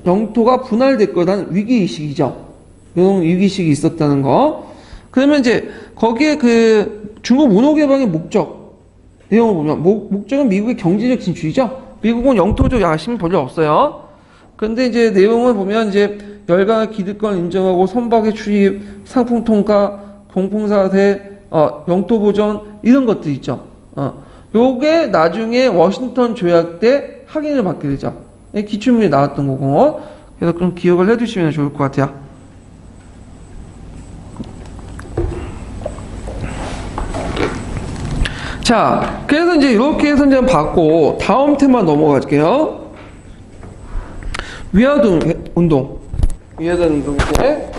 A: 영토가 분할될 거라는 위기의식이죠. 이런 위기의식이 있었다는 거. 그러면 이제 거기에 그 중국 문호 개방의 목적 내용을 보면 목적은 미국의 경제적 진출이죠. 미국은 영토적 야심이 별로 없어요. 그런데 이제 내용을 보면 이제 열강의 기득권 인정하고 선박의 출입, 상품 통과, 공풍사태, 영토 보전 이런 것들 있죠. 요게 나중에 워싱턴 조약 때 확인을 받게 되죠. 기출문에 나왔던 거고. 그래서 좀 기억을 해두시면 좋을 것 같아요. 자, 그래서 이제 이렇게 해서 이제 봤고 다음 테마 넘어갈게요. 위화도 운동. 위화도 운동 때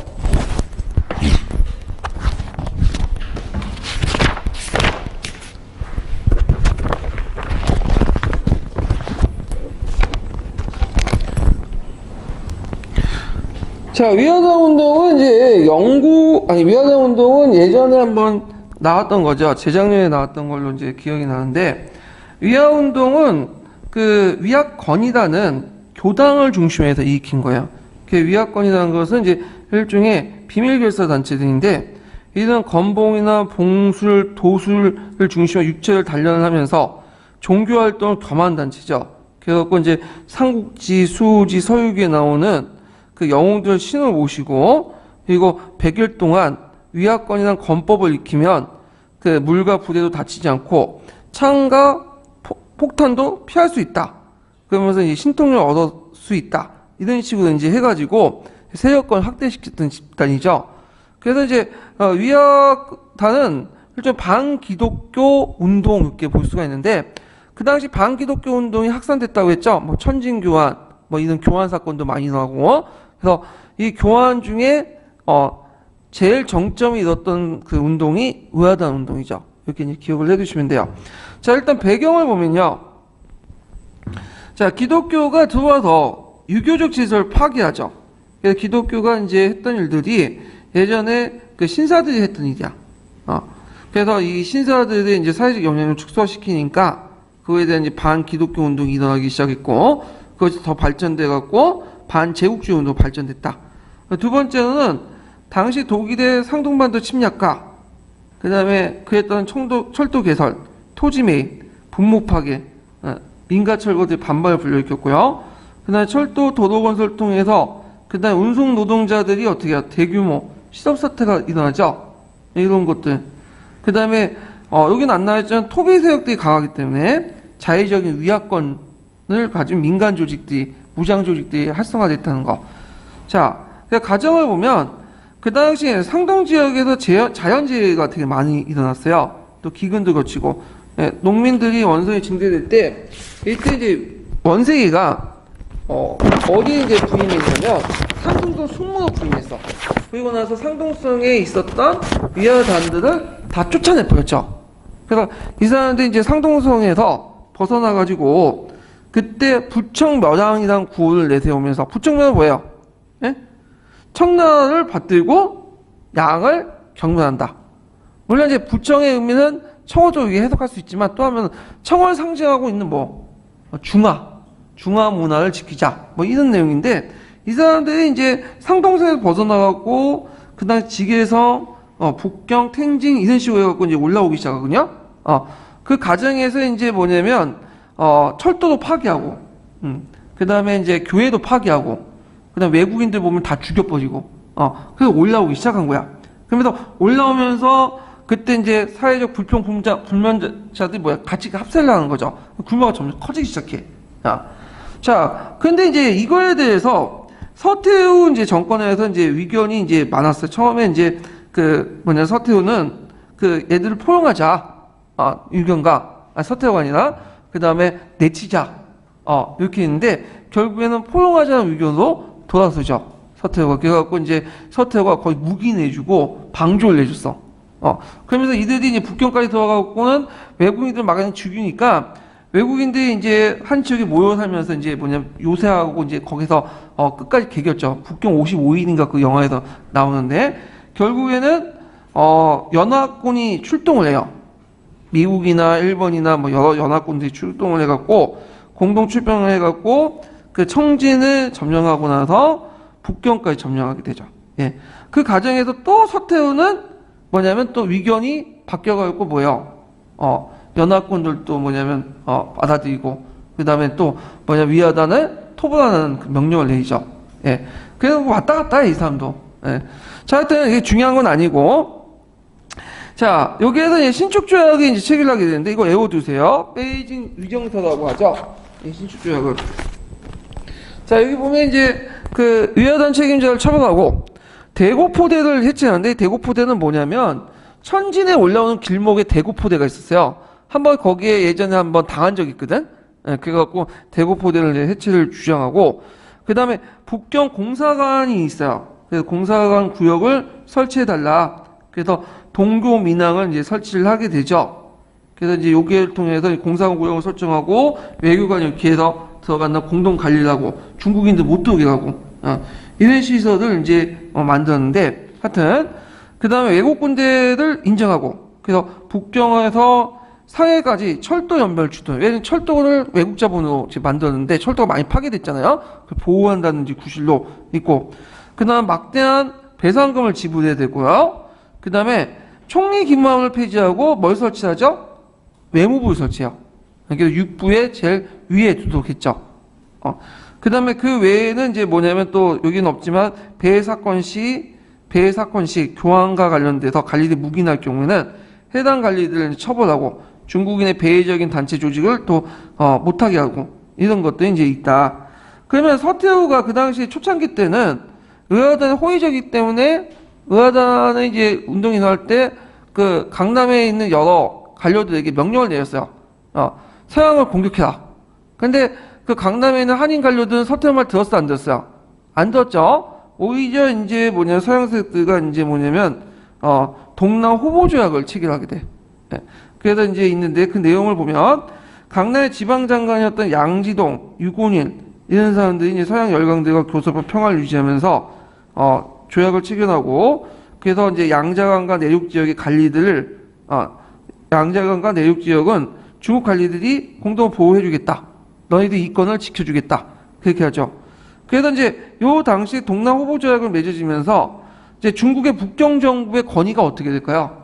A: 자, 위화당 운동은 이제 위화당 운동은 예전에 한번 나왔던 거죠. 재작년에 나왔던 걸로 이제 기억이 나는데, 위화 운동은 그 위화권이라는 교당을 중심해서 일으킨 거예요. 그 위화권이라는 것은 이제 일종의 비밀결사 단체들인데, 이들은 건봉이나 봉술, 도술을 중심으로 육체를 단련을 하면서 종교 활동을 겸한 단체죠. 그래서 이제 삼국지, 수우지, 서유기에 나오는 그 영웅들 신을 모시고 그리고 100일 동안 위화권이란 건법을 익히면 그 물과 부대도 다치지 않고 창과 폭탄도 피할 수 있다. 그러면서 이제 신통력을 얻을 수 있다. 이런 식으로 이제 해가지고 세력권을 확대시켰던 집단이죠. 그래서 이제 위화단은 일종 반기독교 운동 이렇게 볼 수가 있는데 그 당시 반기독교 운동이 확산됐다고 했죠. 뭐 천진교환, 뭐 이런 교환 사건도 많이 나고 그래서 이 교환 중에 제일 정점이 있었던 그 운동이 의아단 운동이죠. 이렇게 이제 기억을 해두시면 돼요. 자, 일단 배경을 보면요. 자, 기독교가 들어와서 유교적 질서를 파괴하죠. 그래서 기독교가 이제 했던 일들이 예전에 그 신사들이 했던 일이야. 그래서 이 신사들의 이제 사회적 영향을 축소시키니까 그거에 대한 이제 반기독교 운동이 일어나기 시작했고, 그것이 더 발전돼갖고 반제국주의 운동으로 발전됐다. 두 번째로는 당시 독일의 상동반도 침략과 그 다음에 그랬던 철도 개설, 토지 매입, 분목 파괴, 민가 철거들 반발을 불러일으켰고요. 그 다음에 철도 도로 건설을 통해서 그 다음에 운송 노동자들이 어떻게 해요? 대규모 실업 사태가 일어나죠. 이런 것들. 그 다음에 여기는 안 나와있지만 토비 세력들이 강하기 때문에 자의적인 위압권을 가진 민간 조직들이, 무장 조직들이 활성화됐다는 거. 자, 가정을 보면 그 당시에 상동 지역에서 자연재해가 되게 많이 일어났어요. 또 기근도 거치고, 농민들이 원성이 증대될 때, 이때 이제 원세기가 어디에 이제 부임했냐면 상동성 숙무로 부임했어. 그리고 나서 상동성에 있었던 위화단들을 다 쫓아내 버렸죠. 그래서 이 사람들이 이제 상동성에서 벗어나가지고 그때 부청묘랑이라는 구호를 내세우면서, 부청묘는 뭐예요? 예? 청나라를 받들고 양을 경멸한다. 물론 이제 부청의 의미는 청어적으로 해석할 수 있지만, 또 하면 청을 상징하고 있는 중화 문화를 지키자, 이런 내용인데, 이 사람들이 이제 상동선에서 벗어나갖고 그 다음 지계성, 북경, 탱징 이런 식으로 해갖고 이제 올라오기 시작하거든요. 그 과정에서 이제 뭐냐면 철도도 파괴하고, 그 다음에 이제 교회도 파괴하고, 그 다음에 외국인들 보면 다 죽여버리고, 그래서 올라오기 시작한 거야. 그러면서 올라오면서 그때 이제 사회적 불면자들이 같이 합세를 하는 거죠. 규모가 점점 커지기 시작해. 자, 근데 이제 이거에 대해서 서태후 이제 정권에서 이제 의견이 이제 많았어요. 처음에 이제 서태후는 애들을 포용하자. 유경가. 서태후가 아니라, 그 다음에 내치자. 이렇게 했는데, 결국에는 포용하자는 의견으로 돌아서죠. 서태후가. 그래갖고 이제 서태후가 거의 무기 내주고 방조를 내줬어. 그러면서 이들이 이제 북경까지 들어가고는 외국인들 막연히 죽이니까, 외국인들이 이제 한 지역에 모여 살면서 이제 요새하고 이제 거기서 끝까지 개겼죠. 북경 55일인가 그 영화에서 나오는데, 결국에는 연합군이 출동을 해요. 미국이나 일본이나 여러 연합군들이 출동을 해갖고 공동 출병을 해갖고 그 청진을 점령하고 나서 북경까지 점령하게 되죠. 예. 그 과정에서 또 서태후는 또 위견이 바뀌어가지고 연합군들도 받아들이고, 그 다음에 또 위화단을 토벌하는 그 명령을 내리죠. 예. 그래서 왔다 갔다 해, 이 사람도. 예. 자, 하여튼 이게 중요한 건 아니고, 자, 여기에서 이제 신축조약이 이제 체결하게 되는데, 이거 외워두세요. 베이징 위정서라고 하죠. 이 신축조약을. 자, 여기 보면 이제 그 위화단 책임자를 처벌하고, 대고포대를 해체하는데, 대고포대는 뭐냐면, 천진에 올라오는 길목에 대고포대가 있었어요. 한번 거기에 예전에 한번 당한 적이 있거든? 예, 그래갖고 대고포대를 이제 해체를 주장하고, 그 다음에 북경 공사관이 있어요. 그래서 공사관 구역을 설치해달라. 그래서 동교 민항을 이제 설치를 하게 되죠. 그래서 이제 여기를 통해서 공사관 구역을 설정하고, 외교관이 이렇게 해서 들어간다 공동 관리를 하고, 중국인들 못 들어오게 하고, 이런 시설을 이제 만들었는데, 하여튼, 그 다음에 외국 군대를 인정하고, 그래서 북경에서 상해까지 철도 연결 주도. 왜냐면 철도를 외국 자본으로 만들었는데 철도가 많이 파괴됐잖아요. 보호한다는 구실로 있고, 그 다음 막대한 배상금을 지불해야 되고요. 그 다음에 총리 기무함을 폐지하고 뭘 설치하죠? 외무부를 설치해요. 그래서 육부의 제일 위에 두도록했죠. 그 다음에 그 외에는 이제 또 여기는 없지만 배해 사건 시 교황과 관련돼서 관리들 묵인할 경우에는 해당 관리들을 처벌하고, 중국인의 배회적인 단체 조직을 또 못하게 하고, 이런 것도 이제 있다. 그러면 서태후가 그 당시 초창기 때는 의화단이 호의적이기 때문에 의화단의 이제 운동이 나올 때 그 강남에 있는 여러 관료들에게 명령을 내렸어요. 서양을 공격해라. 근데 그 강남에 있는 한인 관료들은 서태후 말 들었어, 안 들었어요? 안 들었죠? 오히려 이제 서양 세력들가 이제 동남 호보 조약을 체결하게 돼. 예. 그래서 이제 있는데 그 내용을 보면 강나라의 지방장관이었던 양지동, 유곤일 이런 사람들이 이제 서양 열강들과 교섭과 평화를 유지하면서 조약을 체결하고 그래서 이제 양자강과 내륙 지역의 관리들을 양자강과 내륙 지역은 중국 관리들이 공동 보호해주겠다. 너희들 이권을 지켜주겠다. 그렇게 하죠. 그래서 이제 요 당시 동남 호보 조약을 맺어지면서 이제 중국의 북경 정부의 권위가 어떻게 될까요?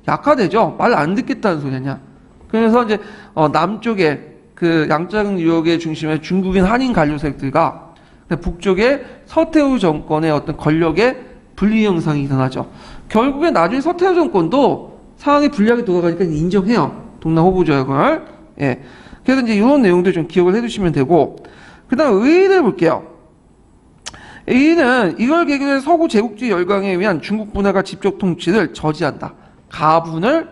A: 약화되죠. 말 안 듣겠다는 소리 아니야. 그래서 이제 남쪽에 그 양자강 유역의 중심에 중국인 한인 관료 세력들과 북쪽에 서태후 정권의 어떤 권력의 분리 현상이 일어나죠. 결국에 나중에 서태후 정권도 상황이 불리하게 돌아가니까 인정해요. 동남 호보 조약을. 예. 그래서 이제 이런 내용들 좀 기억을 해두시면 되고, 그 다음 의의를 볼게요. 의의는 이걸 계기로 해서 서구 제국주의 열강에 의한 중국 문화가 직접 통치를 저지한다. 가분을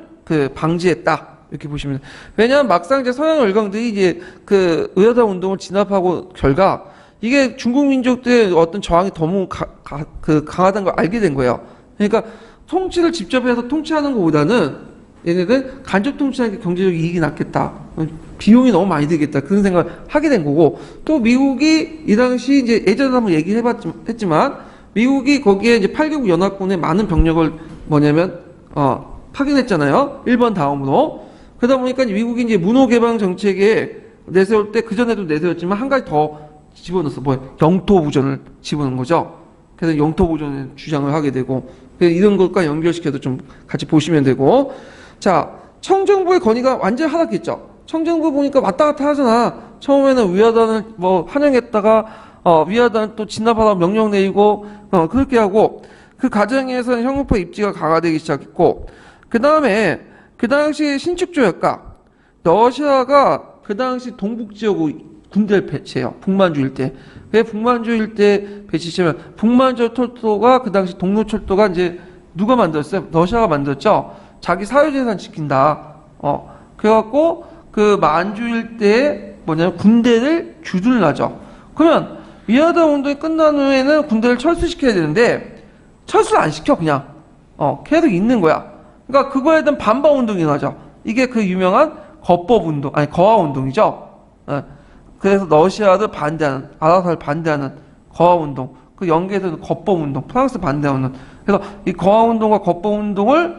A: 방지했다. 이렇게 보시면 돼요. 왜냐하면 막상 이제 서양 열강들이 이제 그 의화단 운동을 진압하고 결과 이게 중국 민족들의 어떤 저항이 너무 강하다는 걸 알게 된 거예요. 그러니까 통치를 직접 해서 통치하는 것보다는 얘네들 간접 통치하는 게 경제적 이익이 낫겠다. 비용이 너무 많이 들겠다. 그런 생각을 하게 된 거고, 또 미국이 이 당시 이제 예전에 한번 얘기를 했지만 미국이 거기에 이제 8개국 연합군의 많은 병력을 파견했잖아요. 일본 다음으로. 그러다 보니까 미국이 이제 문호 개방 정책에 내세울 때 그전에도 내세웠지만 한 가지 더 집어넣었어. 영토 보전을 집어넣은 거죠. 그래서 영토 보전을 주장을 하게 되고, 이런 것과 연결시켜서 좀 같이 보시면 되고. 자, 청정부의 권위가 완전히 하락했죠. 청정부 보니까 왔다 갔다 하잖아. 처음에는 위화단을 환영했다가 위화단 또 진압하라고 명령 내리고 그렇게 하고, 그 과정에서는 형무파 입지가 강화되기 시작했고, 그 다음에 그 당시 신축조약과 러시아가 그 당시 동북 지역으로 군대를 배치해요. 북만주 일대. 왜 북만주 일대 배치시면 북만주 철도가 그 당시 동로철도가 이제 누가 만들었어요? 러시아가 만들었죠. 자기 사유재산 지킨다. 그래갖고 그 만주 일대에 군대를 주둔을 하죠. 그러면 위화단 운동이 끝난 후에는 군대를 철수시켜야 되는데 철수를 안 시켜 그냥. 계속 있는 거야. 그러니까 그거에 대한 반박 운동이 나죠. 이게 그 유명한 거화 운동이죠. 그래서 러시아를 반대하는, 아라사를 반대하는 거화 운동. 그 연계에서는 거법 운동, 프랑스 반대하는. 그래서 이 거화 운동과 거법 운동을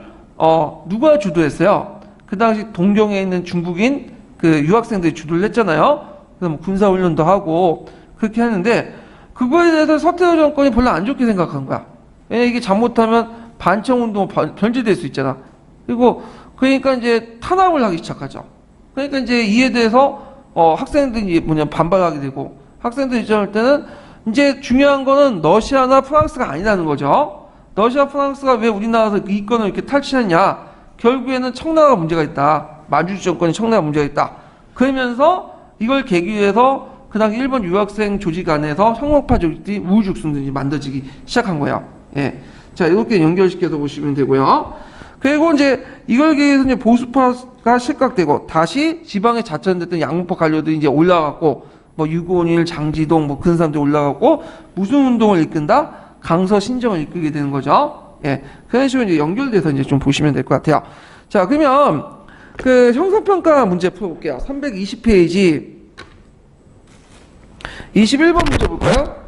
A: 누가 주도했어요? 그 당시 동경에 있는 중국인 그 유학생들이 주도를 했잖아요. 그래서 군사 훈련도 하고 그렇게 했는데 그거에 대해서 서태후 정권이 별로 안 좋게 생각한 거야. 왜냐 이게 잘못하면 반청 운동 변질될 수 있잖아. 그러니까 이제 탄압을 하기 시작하죠. 그러니까 이제 이에 대해서 학생들이 반발하게 되고, 학생들 입장할 때는 이제 중요한 거는 러시아나 프랑스가 아니라는 거죠. 러시아, 프랑스가 왜 우리나라에서 이권을 이렇게 탈취했냐? 결국에는 청나라가 문제가 있다. 만주지 정권이 청나라가 문제가 있다. 그러면서 이걸 계기로 해서 그 당시 일본 유학생 조직 안에서 형목파 조직들이 우후죽순들이 만들어지기 시작한 거예요. 예. 자, 이렇게 연결시켜서 보시면 되고요. 그리고 이제 이걸 계기해서 이제 보수파가 실각되고 다시 지방에 자천됐던 양문파 관료들이 이제 올라갔고, 유곤일, 장지동 그런 사람들이 올라갔고, 무슨 운동을 이끈다? 강서 신정을 이끌게 되는 거죠. 예. 그런 식으로 이제 연결돼서 이제 좀 보시면 될 것 같아요. 자, 그러면 그 형사평가 문제 풀어볼게요. 320페이지 21번 문제 볼까요?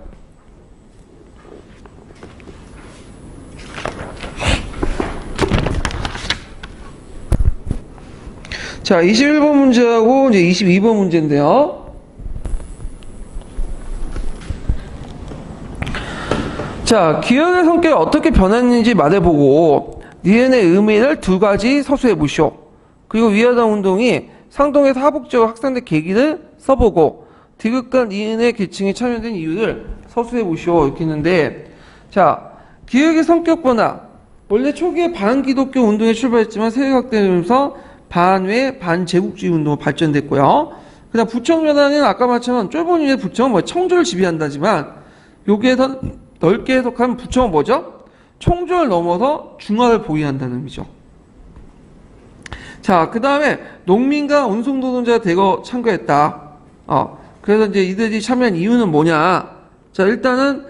A: 자, 21번 문제하고 이제 22번 문제인데요. 자, 기억의 성격이 어떻게 변했는지 말해보고 니은의 의미를 두 가지 서술해 보시오. 그리고 위화단 운동이 상동에서 하복지역 확산된 계기를 써보고 디귿과 니은의 계층이 참여된 이유를 서술해 보시오. 이렇게 했는데, 자, 기억의 성격 변화. 원래 초기에 반기독교 운동에 출발했지만 세력 확대되면서 반외 반제국주의 운동으로 발전됐고요. 그다음 부청 변화는 아까 말처럼 쫄본 이유의 부청은 청조를 지배한다지만 여기에서 넓게 해석하면 부청은 뭐죠? 청조를 넘어서 중화를 보유한다는 의미죠. 자, 그 다음에 농민과 운송 노동자가 대거 참가했다. 그래서 이제 이들이 참여한 이유는 뭐냐? 자, 일단은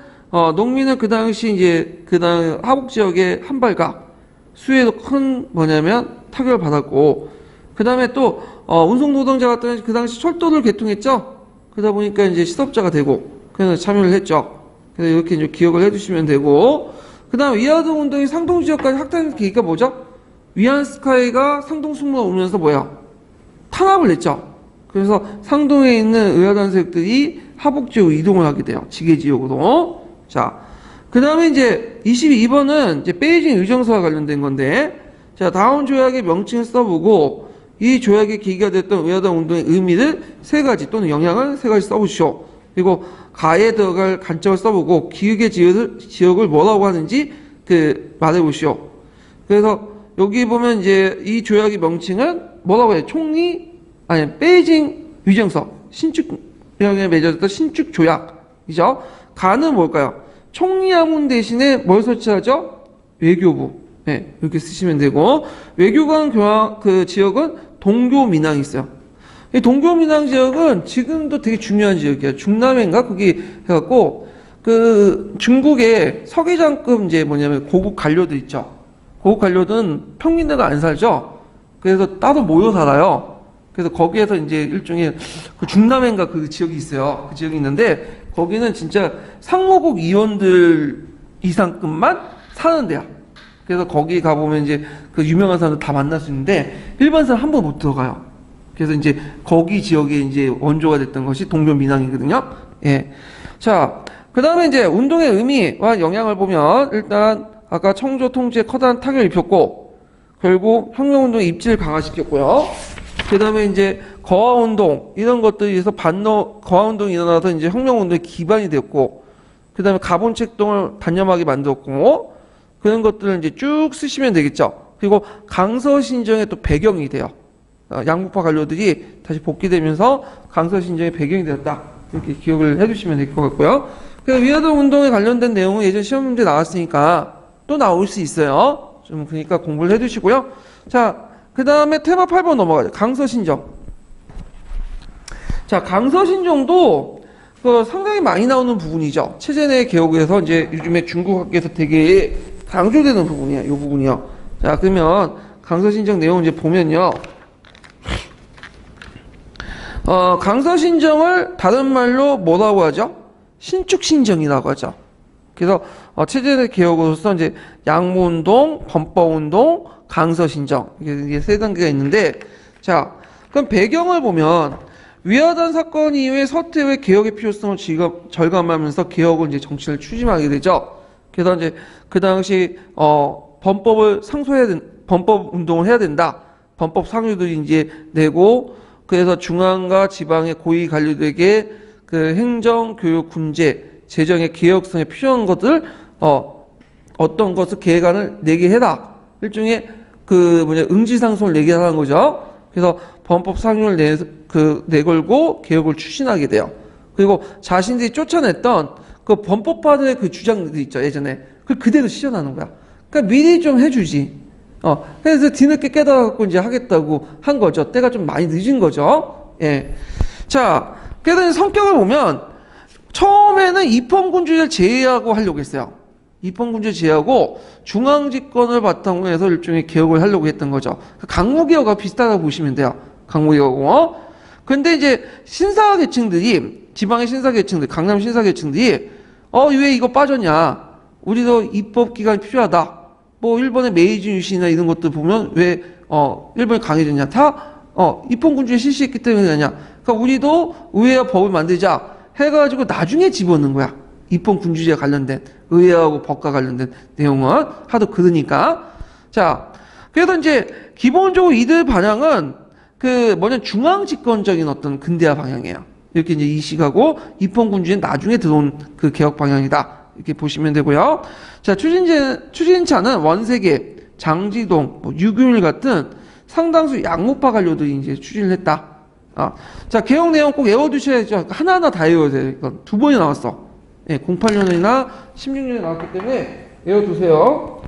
A: 농민은 그 당시 이제 그다음 하북 지역의 한발각 수혜도 큰 뭐냐면 타격을 받았고, 그 다음에 또 운송 노동자 같은 그 당시 철도를 개통했죠. 그러다 보니까 이제 시덥자가 되고 그래서 참여를 했죠. 그래서 이렇게 이제 기억을 해주시면 되고, 그 다음 위화동 운동이 상동 지역까지 확대한 계기가 뭐죠? 위안스카이가 상동 승무가 오면서 뭐야? 탄압을 냈죠. 그래서 상동에 있는 의아단 세력들이 하북 지역으로 이동을 하게 돼요. 지게 지역으로. 자, 그 다음에 이제 22번은 이제 베이징 의정서와 관련된 건데, 자, 다음 조약의 명칭을 써보고 이 조약의 계기가 됐던 의아단 운동의 의미를 세 가지 또는 영향을 세 가지 써보시오. 그리고 가에 들어갈 관점을 써보고 기획의 지역을 뭐라고 하는지 말해보시오. 그래서 여기 보면 이제 이 조약의 명칭은 뭐라고 해요? 베이징 의정서 신축령에 맺어졌던 신축 조약이죠. 가는 뭘까요? 총리하문 대신에 뭘 설치하죠? 외교부. 네, 이렇게 쓰시면 되고, 외교관 교황 그 지역은 동교민항이 있어요. 이 동교민항 지역은 지금도 되게 중요한 지역이에요. 중남해인가 거기 해갖고 그 중국의 서기장급 이제 뭐냐면 고급 관료들 있죠. 고급 관료들은 평민들과 안 살죠. 그래서 따로 모여 살아요. 그래서 거기에서 이제 일종의 그 중남해인가 그 지역이 있어요. 그 지역이 있는데 거기는 진짜 상무국 의원들 이상급만 사는 데야. 그래서 거기 가보면 이제 그 유명한 사람들 다 만날 수 있는데 일반 사람 한 번 못 들어가요. 그래서 이제 거기 지역에 이제 원조가 됐던 것이 동교민항이거든요. 예. 자, 그 다음에 이제 운동의 의미와 영향을 보면 일단 아까 청조 통치에 커다란 타격을 입혔고 결국 혁명운동의 입지를 강화시켰고요. 그 다음에 이제 거화운동 이런 것들에 의해서 거화운동이 일어나서 이제 혁명운동의 기반이 되었고, 그 다음에 가본책동을 단념하게 만들었고, 그런 것들을 이제 쭉 쓰시면 되겠죠. 그리고 강서신정의 또 배경이 돼요. 양국파 관료들이 다시 복귀되면서 강서신정의 배경이 되었다. 이렇게 기억을 해주시면 될 것 같고요. 위화동 운동에 관련된 내용은 예전 시험 문제 나왔으니까 또 나올 수 있어요. 좀 그러니까 공부를 해두시고요. 자, 그 다음에 테마 8번 넘어가죠. 강서신정. 자, 강서신정도 상당히 많이 나오는 부분이죠. 체제내 개혁에서 이제 요즘에 중국 학계에서 되게 강조되는 부분이에요. 이 부분이요. 자, 그러면 강서신정 내용 이제 보면요. 강서신정을 다른 말로 뭐라고 하죠? 신축신정이라고 하죠. 그래서 체제내 개혁으로서 이제 양모운동, 범법운동, 강서신정 이게 세 단계가 있는데, 자, 그럼 배경을 보면 위화단 사건 이후에 서태후의 개혁의 필요성을 절감하면서 개혁을 이제 정치를 추진하게 되죠. 그래서 이제 그 당시 범법 운동을 해야 된다. 범법 상류들이 이제 내고, 그래서 중앙과 지방의 고위 관료들에게 그 행정, 교육, 군제, 재정의 개혁성에 필요한 것들 어떤 것을 계획안을 내게 해라. 일종의 응지상송을 내게 하는 거죠. 그래서 범법 상류를 내걸고 개혁을 추진하게 돼요. 그리고 자신들이 쫓아냈던 그 범법파들의 그 주장들이 있죠, 예전에. 그대로 실현하는 거야. 그러니까 미리 좀 해주지. 그래서 뒤늦게 깨달아갖고 이제 하겠다고 한 거죠. 때가 좀 많이 늦은 거죠. 예. 자, 그래서 성격을 보면 처음에는 입헌군주제를 제외하고 하려고 했어요. 입헌군주제 제외하고 중앙집권을 바탕으로 해서 일종의 개혁을 하려고 했던 거죠. 강무개혁과 비슷하다고 보시면 돼요. 강무개혁하고. 근데 이제 신사계층들이, 지방의 신사계층들, 강남 신사계층들이 왜 이거 빠졌냐. 우리도 입법기관이 필요하다. 뭐 일본의 메이지 유신이나 이런 것들 보면 왜 일본이 강해졌냐. 다 입헌군주제 실시했기 때문에 그러냐. 그러니까 우리도 의회와 법을 만들자 해가지고 나중에 집어넣는 거야. 입헌군주제와 관련된 의회하고 법과 관련된 내용은 하도 그러니까. 자, 그래서 이제 기본적으로 이들 방향은 중앙집권적인 어떤 근대화 방향이에요. 이렇게 이제 이식하고 입헌군주제는 나중에 들어온 그 개혁 방향이다. 이렇게 보시면 되고요. 자, 추진차는 원세계, 장지동, 유균일 같은 상당수 양목파 관료들이 이제 추진을 했다. 자, 개혁 내용 꼭 외워두셔야죠. 하나하나 다 외워야 돼요. 이건 두 번이 나왔어. 예, 08년이나 16년에 나왔기 때문에 외워두세요.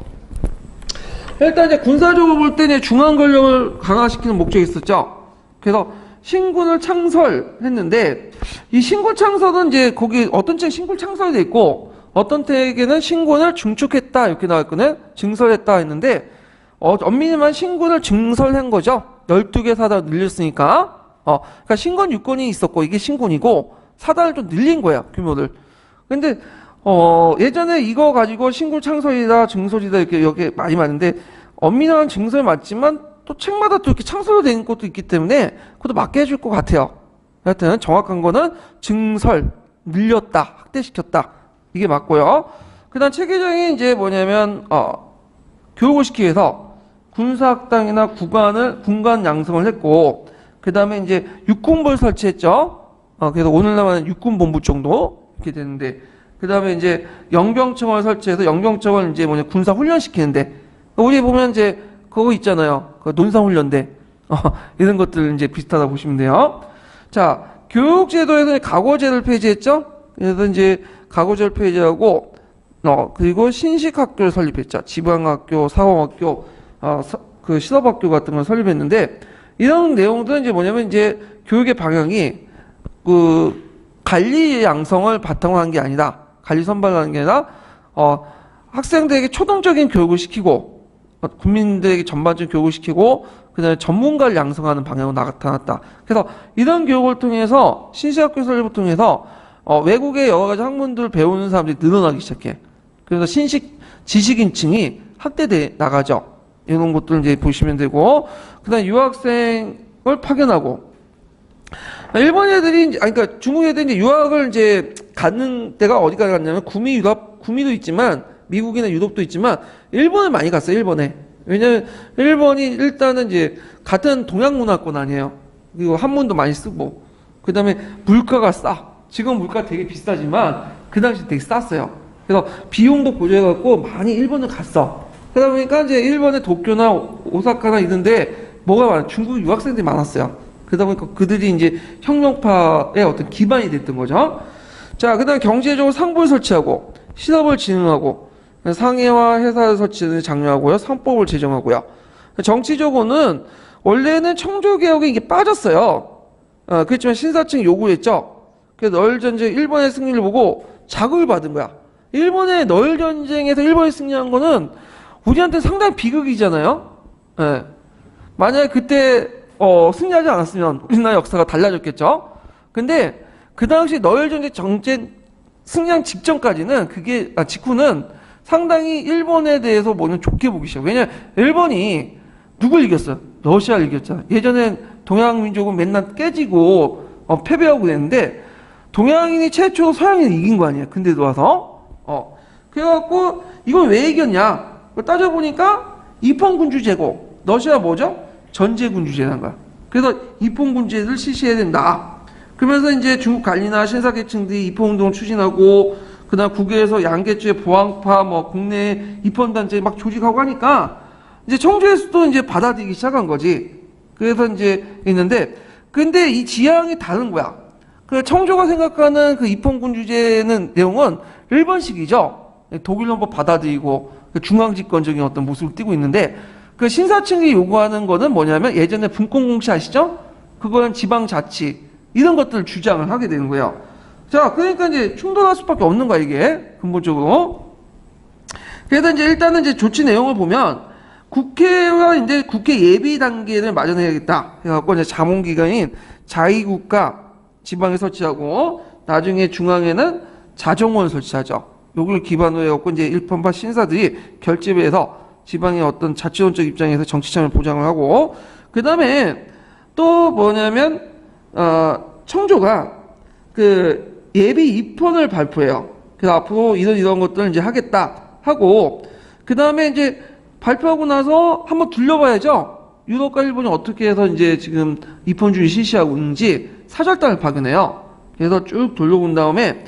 A: 일단 이제 군사적으로 볼 때 중앙 권력을 강화시키는 목적이 있었죠. 그래서 신군을 창설했는데, 이 신군 창설은 이제 거기 어떤 책 신군 창설이 돼 있고, 어떤 택에는 신군을 중축했다 이렇게 나왔거든. 증설했다 했는데 엄밀히만 신군을 증설한 거죠. 12개 사단 늘렸으니까. 그러니까 신군 육군이 있었고 이게 신군이고 사단을 좀 늘린 거야 규모를. 근데 예전에 이거 가지고 신군 창설이다 증설이다 이렇게 여기 많이 많은데 엄밀한 증설 맞지만 또 책마다 또 이렇게 창설로 된 것도 있기 때문에 그것도 맞게 해줄 것 같아요. 하여튼 정확한 거는 증설, 늘렸다, 확대시켰다 이게 맞고요. 그다음 체계적인 이제 뭐냐면 교육을 시키기 위해서 군사학당이나 군관 양성을 했고 그다음에 이제 육군부를 설치했죠. 그래서 오늘날은 육군본부 정도 이렇게 되는데 그다음에 이제 영병청을 설치해서 영병청을 이제 군사 훈련시키는데 우리 보면 이제 그거 있잖아요. 그 논사훈련대 이런 것들 이제 비슷하다 보시면 돼요. 자, 교육제도에서 각오제를 폐지했죠. 그래서 이제 각오제를 폐지하고 그리고 신식학교를 설립했죠. 지방학교, 사범학교, 그 실업학교 같은 걸 설립했는데 이런 내용들은 이제 뭐냐면 이제 교육의 방향이 그 관리 양성을 바탕으로 한 게 아니다. 관리 선발을 하는 게 아니라 학생들에게 초등적인 교육을 시키고 국민들에게 전반적인 교육을 시키고 그다음에 전문가를 양성하는 방향으로 나타났다. 그래서 이런 교육을 통해서 신식학교 설립을 통해서 외국의 여러 가지 학문들을 배우는 사람들이 늘어나기 시작해. 그래서 지식인층이 확대돼 나가죠. 이런 것들 이제 보시면 되고 그다음에 유학생을 파견하고 일본 애들이 그러니까 중국 애들이 이제 유학을 이제 가는 데가 어디가 갔냐면 구미도 있지만 미국이나 유럽도 있지만 일본을 많이 갔어요. 일본에. 왜냐면 일본이 일단은 이제 같은 동양 문화권 아니에요. 그리고 한문도 많이 쓰고 그다음에 물가가 싸. 지금 물가 되게 비싸지만 그 당시 되게 쌌어요. 그래서 비용도 고려해갖고 많이 일본을 갔어. 그러다 보니까 이제 일본의 도쿄나 오사카나 이런데 뭐가 많아? 중국 유학생들이 많았어요. 그러다 보니까 그들이 이제 혁명파의 어떤 기반이 됐던 거죠. 자, 그다음 경제적으로 상부를 설치하고 실업을 진흥하고 상해와 회사를 설치는 장려하고요. 상법을 제정하고요. 정치적으로는 원래는 청조개혁에 이게 빠졌어요. 그렇지만 신사층이 요구를 했죠. 그래서 너일전쟁 일본의 승리를 보고 자극을 받은 거야. 일본의 너일전쟁에서 일본이 승리한 거는 우리한테 상당히 비극이잖아요. 예. 만약에 그때 승리하지 않았으면 우리나라 역사가 달라졌겠죠. 근데 그 당시 너일전쟁 정전 승리한 직전까지는 직후는 상당히 일본에 대해서 뭐는 좋게 보기 시작. 왜냐면 일본이 누굴 이겼어요? 러시아를 이겼잖아. 예전엔 동양 민족은 맨날 깨지고 패배하고 그랬는데 동양인이 최초로 서양인을 이긴 거 아니에요? 근데도 와서 그래갖고 이건 왜 이겼냐? 따져보니까 이펑군주 제고 러시아 뭐죠? 전제군주제라는 거야. 그래서 이펑군주제를 실시해야 된다. 그러면서 이제 중국 관리나 신사계층들이 입헌운동을 추진하고 그다음 국외에서 양계주의 보안파 국내 입헌단체 막 조직하고 하니까 이제 청주에서도 이제 받아들이기 시작한 거지. 그래서 이제 있는데 근데 이 지향이 다른 거야. 그 청조가 생각하는 그 입헌군주제는 내용은 일본식이죠. 독일 헌법 받아들이고 중앙집권적인 어떤 모습을 띠고 있는데 그 신사층이 요구하는 거는 뭐냐면 예전에 분권공시 아시죠? 그거는 지방자치 이런 것들을 주장을 하게 되는 거예요. 자, 그러니까 이제 충돌할 수밖에 없는 거야, 이게. 근본적으로. 그래서 이제 일단은 이제 조치 내용을 보면 국회와 이제 국회 예비 단계를 마련해야겠다. 해갖고 이제 자문기관인 자위국가 지방에 설치하고 나중에 중앙에는 자정원을 설치하죠. 요걸 기반으로 해갖고 이제 일편파 신사들이 결집을 해서 지방의 어떤 자치론적 입장에서 정치참여를 보장을 하고 그 다음에 또 뭐냐면 청조가 그 예비 입헌을 발표해요. 그래서 앞으로 이런 것들을 이제 하겠다 하고 그 다음에 이제 발표하고 나서 한번 둘러봐야죠. 유럽과 일본이 어떻게 해서 이제 지금 입헌주의 실시하고 있는지 사절단을 파견해요. 그래서 쭉 돌려본 다음에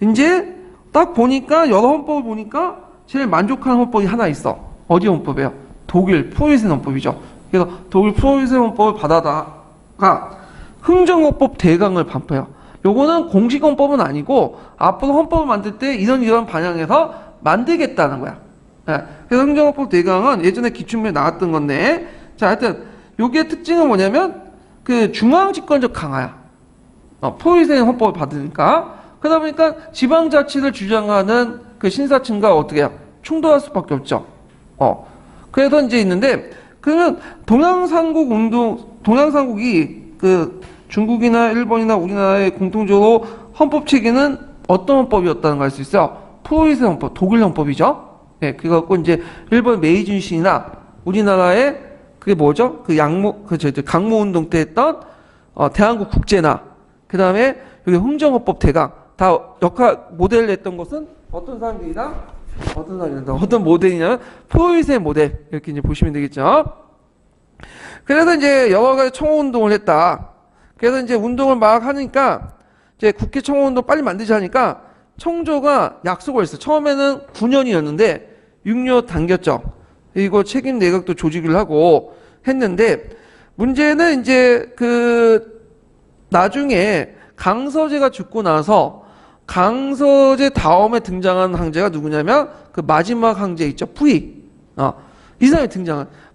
A: 이제 딱 보니까 여러 헌법을 보니까 제일 만족하는 헌법이 하나 있어. 어디 헌법이에요? 독일 프로이센 헌법이죠. 그래서 독일 프로이센 헌법을 받아다가 흥정헌법 대강을 반포해요. 요거는 공식 헌법은 아니고 앞으로 헌법을 만들 때 이런 방향에서 만들겠다는 거야. 네. 그래서 흥정헌법 대강은 예전에 기출문에 나왔던 건데 자 하여튼 요게 특징은 뭐냐면 그 중앙집권적 강화야. 프로이센 헌법을 받으니까 그러다 보니까 지방자치를 주장하는 그 신사층과 어떻게 해요? 충돌할 수밖에 없죠. 그래서 이제 있는데, 그러면 동양삼국이 그 중국이나 일본이나 우리나라의 공통적으로 헌법 체계는 어떤 헌법이었다는 걸 알 수 있어요. 프로이센 헌법, 독일 헌법이죠. 예, 그거 갖고 이제 일본 메이준시나 우리나라의 그게 뭐죠? 강모 운동 때 했던 대한국 국제나 그 다음에 여기 흥정헌법 대강 다 모델을 했던 것은 어떤 사람들이다? 어떤 모델이냐면 프로이센 모델 이렇게 이제 보시면 되겠죠. 그래서 이제 여러 가지 청원 운동을 했다. 그래서 이제 운동을 막 하니까 이제 국회 청원 운동 빨리 만들자 하니까 청조가 약속을 했어요. 처음에는 9년이었는데 6년 당겼죠. 그리고 책임 내각도 조직을 하고 했는데 문제는 이제 나중에 강서재가 죽고 나서 강서재 다음에 등장한 황제가 누구냐면 그 마지막 황제 있죠. 뿌이. 이 사람이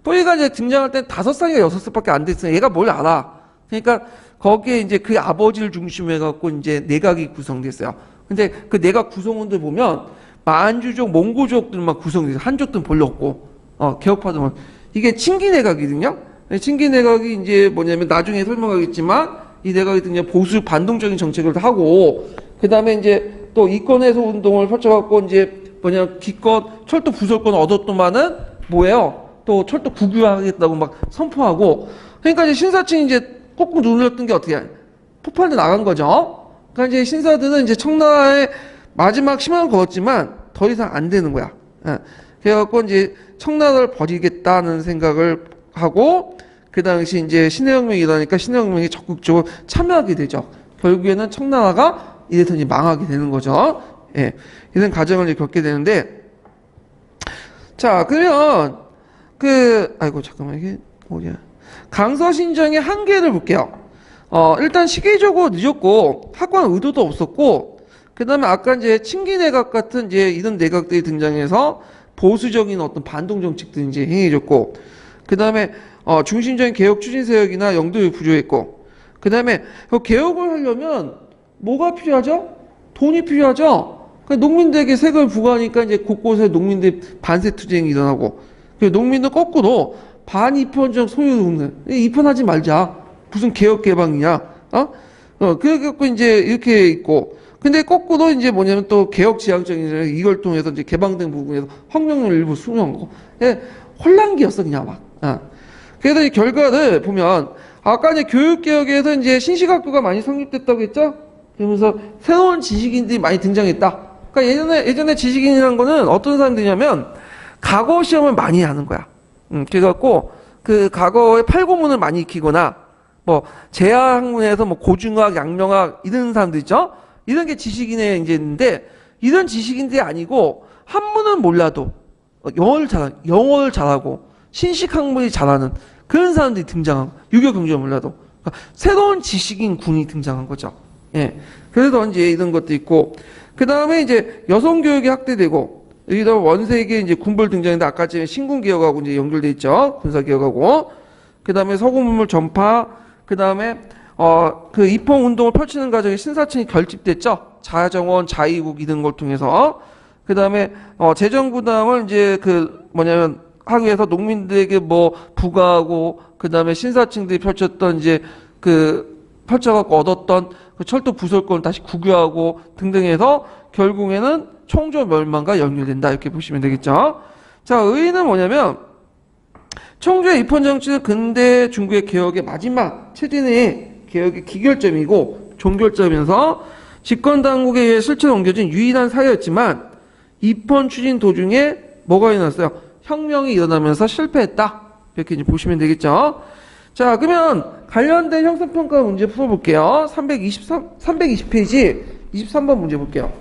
A: 뿌이가 이제 등장할 때 5살인가 6살밖에 안 됐어요. 얘가 뭘 알아. 그러니까 거기에 이제 그 아버지를 중심으로 해갖고 이제 내각이 구성됐어요. 근데 그 내각 구성원들 보면 만주족, 몽고족들만 구성돼서 한족들은 별로 없고, 개혁파들만. 이게 친기 내각이거든요. 친기 내각이 이제 뭐냐면 나중에 설명하겠지만 이 내각이 그냥 보수 반동적인 정책을 하고, 그 다음에 이제 또 이권 해소 운동을 펼쳐갖고 이제 기껏 철도 부설권 얻었더만은 뭐예요? 또 철도 국유화하겠다고 막 선포하고, 그러니까 이제 신사층이 이제 꾹꾹 눌렀던 게 어떻게 폭발돼 나간 거죠. 그러니까 이제 신사들은 이제 청나라의 마지막 희망을 걸었지만 더 이상 안 되는 거야. 그래갖고 이제 청나라를 버리겠다는 생각을 하고 그 당시 이제 신해혁명이 일어나니까 신해혁명이 적극적으로 참여하게 되죠. 결국에는 청나라가 이래서 이제 망하게 되는 거죠. 예. 이런 과정을 이제 겪게 되는데 자, 그러면 잠깐만 이게 뭐냐. 강서신정의 한계를 볼게요. 일단 시기적으로 늦었고 확고한 의도도 없었고 그 다음에 아까 이제 친기내각 같은 이제 이런 내각들이 등장해서 보수적인 어떤 반동 정책들이 이제 행해졌고 그 다음에 중심적인 개혁 추진 세력이나 영도에 부족했고 그 다음에 그 개혁을 하려면 뭐가 필요하죠? 돈이 필요하죠. 그러니까 농민들에게 세금을 부과하니까 이제 곳곳에 농민들 반세 투쟁이 일어나고 농민들 거꾸로 반입헌적 소유를 입헌하지 말자. 무슨 개혁 개방이냐? 그래갖고 이제 이렇게 있고. 근데 거꾸로 이제 뭐냐면 또 개혁 지향적인 이걸 통해서 이제 개방된 부분에서 환경을 일부 수용한 거. 혼란기였어, 그냥 막. 그래서 이 결과를 보면 아까 이제 교육개혁에서 이제 신식학교가 많이 성립됐다고 했죠? 그러면서 새로운 지식인들이 많이 등장했다. 그러니까 예전에 지식인이라는 거는 어떤 사람들이냐면 과거 시험을 많이 하는 거야. 그래갖고 그 과거에 팔고문을 많이 익히거나 뭐 재학문에서 뭐 고중학, 양명학 이런 사람들 있죠? 이런 게 지식인에 이제 있는데 이런 지식인들이 아니고 한문은 몰라도 영어를 잘하고 신식학문이 잘하는 그런 사람들이 등장하고 유교 경제를 몰라도 그러니까 새로운 지식인 군이 등장한 거죠. 예. 그래서 이제 이런 것도 있고 그 다음에 이제 여성 교육이 확대되고 여기다 원세계 이제 군벌 등장했는데 아까 전에 신군 개혁하고 이제 연결돼 있죠. 군사 개혁하고 그 다음에 서구문물 전파 그 다음에 그 입헌 운동을 펼치는 과정에 신사층이 결집됐죠. 자정원, 자의국 이런 걸 통해서 그 다음에 재정 부담을 이제 하기 위해서 농민들에게 뭐 부과하고 그 다음에 신사층들이 펼쳤던 이제 펼쳐갖고 얻었던 그 철도 부설권을 다시 국유하고 등등 해서 결국에는 청조 멸망과 연결된다 이렇게 보시면 되겠죠. 자, 의의는 뭐냐면 청조의 입헌 정치는 근대 중국의 개혁의 마지막 최대의 개혁의 기결점이고 종결점이면서 집권 당국에 의해 실체로 옮겨진 유일한 사회였지만 입헌 추진 도중에 뭐가 일어났어요? 혁명이 일어나면서 실패했다. 이렇게 이제 보시면 되겠죠. 자, 그러면 관련된 형성평가 문제 풀어볼게요. 320페이지 23번 문제 볼게요.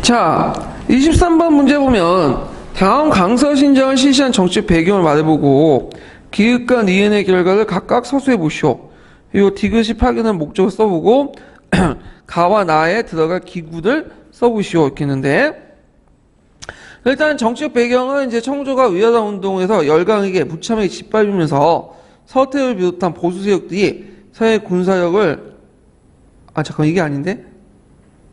A: 자, 23번 문제 보면 다음 강서신정을 실시한 정책 배경을 말해보고 기획과 니은의 결과를 각각 서술해 보시오. 그리고 디귿이 파견한 목적을 써보고 가와 나에 들어갈 기구들 써보시오 이렇게 했는데, 일단 정치적 배경은 이제 청조가 위화당 운동에서 열강에게 무참하게 짓밟으면서 서태를 비롯한 보수 세력들이 서해 군사력을 잠깐 이게 아닌데?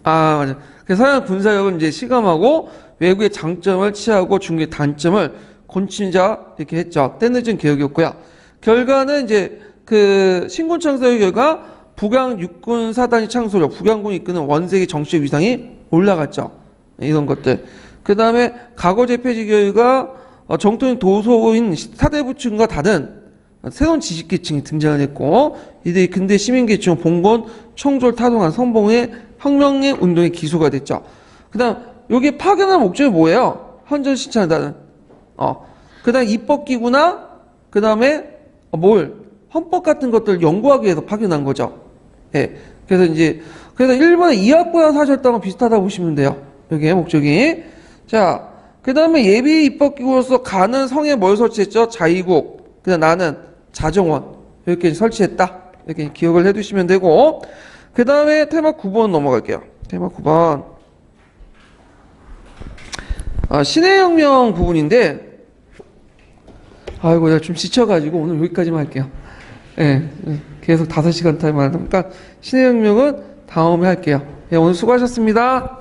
A: 맞아. 그래서 서해 군사력을 이제 시감하고 외국의 장점을 취하고 중국의 단점을 곤치자 이렇게 했죠. 때늦은 개혁이었고요. 결과는 이제 그 신군창설의 결과 북양 육군 사단이 창설로 북양군이 이끄는 원색의 정치적 위상이 올라갔죠. 이런 것들. 그 다음에 과거제 폐지 결과 정통인 도소인 사대부층과 다른 새로운 지식계층이 등장을 했고, 이들이 근대 시민계층 봉건 청조를 타동한 선봉의 혁명의 운동의 기소가 됐죠. 그 다음 여기 파견한 목적이 뭐예요? 헌전 신청한다는 그 다음 입법기구나 그 다음에 헌법 같은 것들을 연구하기 위해서 파견한 거죠. 예. 그래서 일본의 이학보야 사셨다고 비슷하다고 보시면 돼요. 여기에 목적이. 자, 그 다음에 예비 입법기구로서 가는 성에 뭘 설치했죠? 자의국. 그 다음 나는 자정원. 이렇게 설치했다. 이렇게 기억을 해두시면 되고, 그 다음에 테마 9번 넘어갈게요. 테마 9번. 신해혁명 부분인데, 아이고, 내가 좀 지쳐가지고 오늘 여기까지만 할게요. 예, 계속 5시간 타임 하니까 신해혁명은 다음에 할게요. 예, 오늘 수고하셨습니다.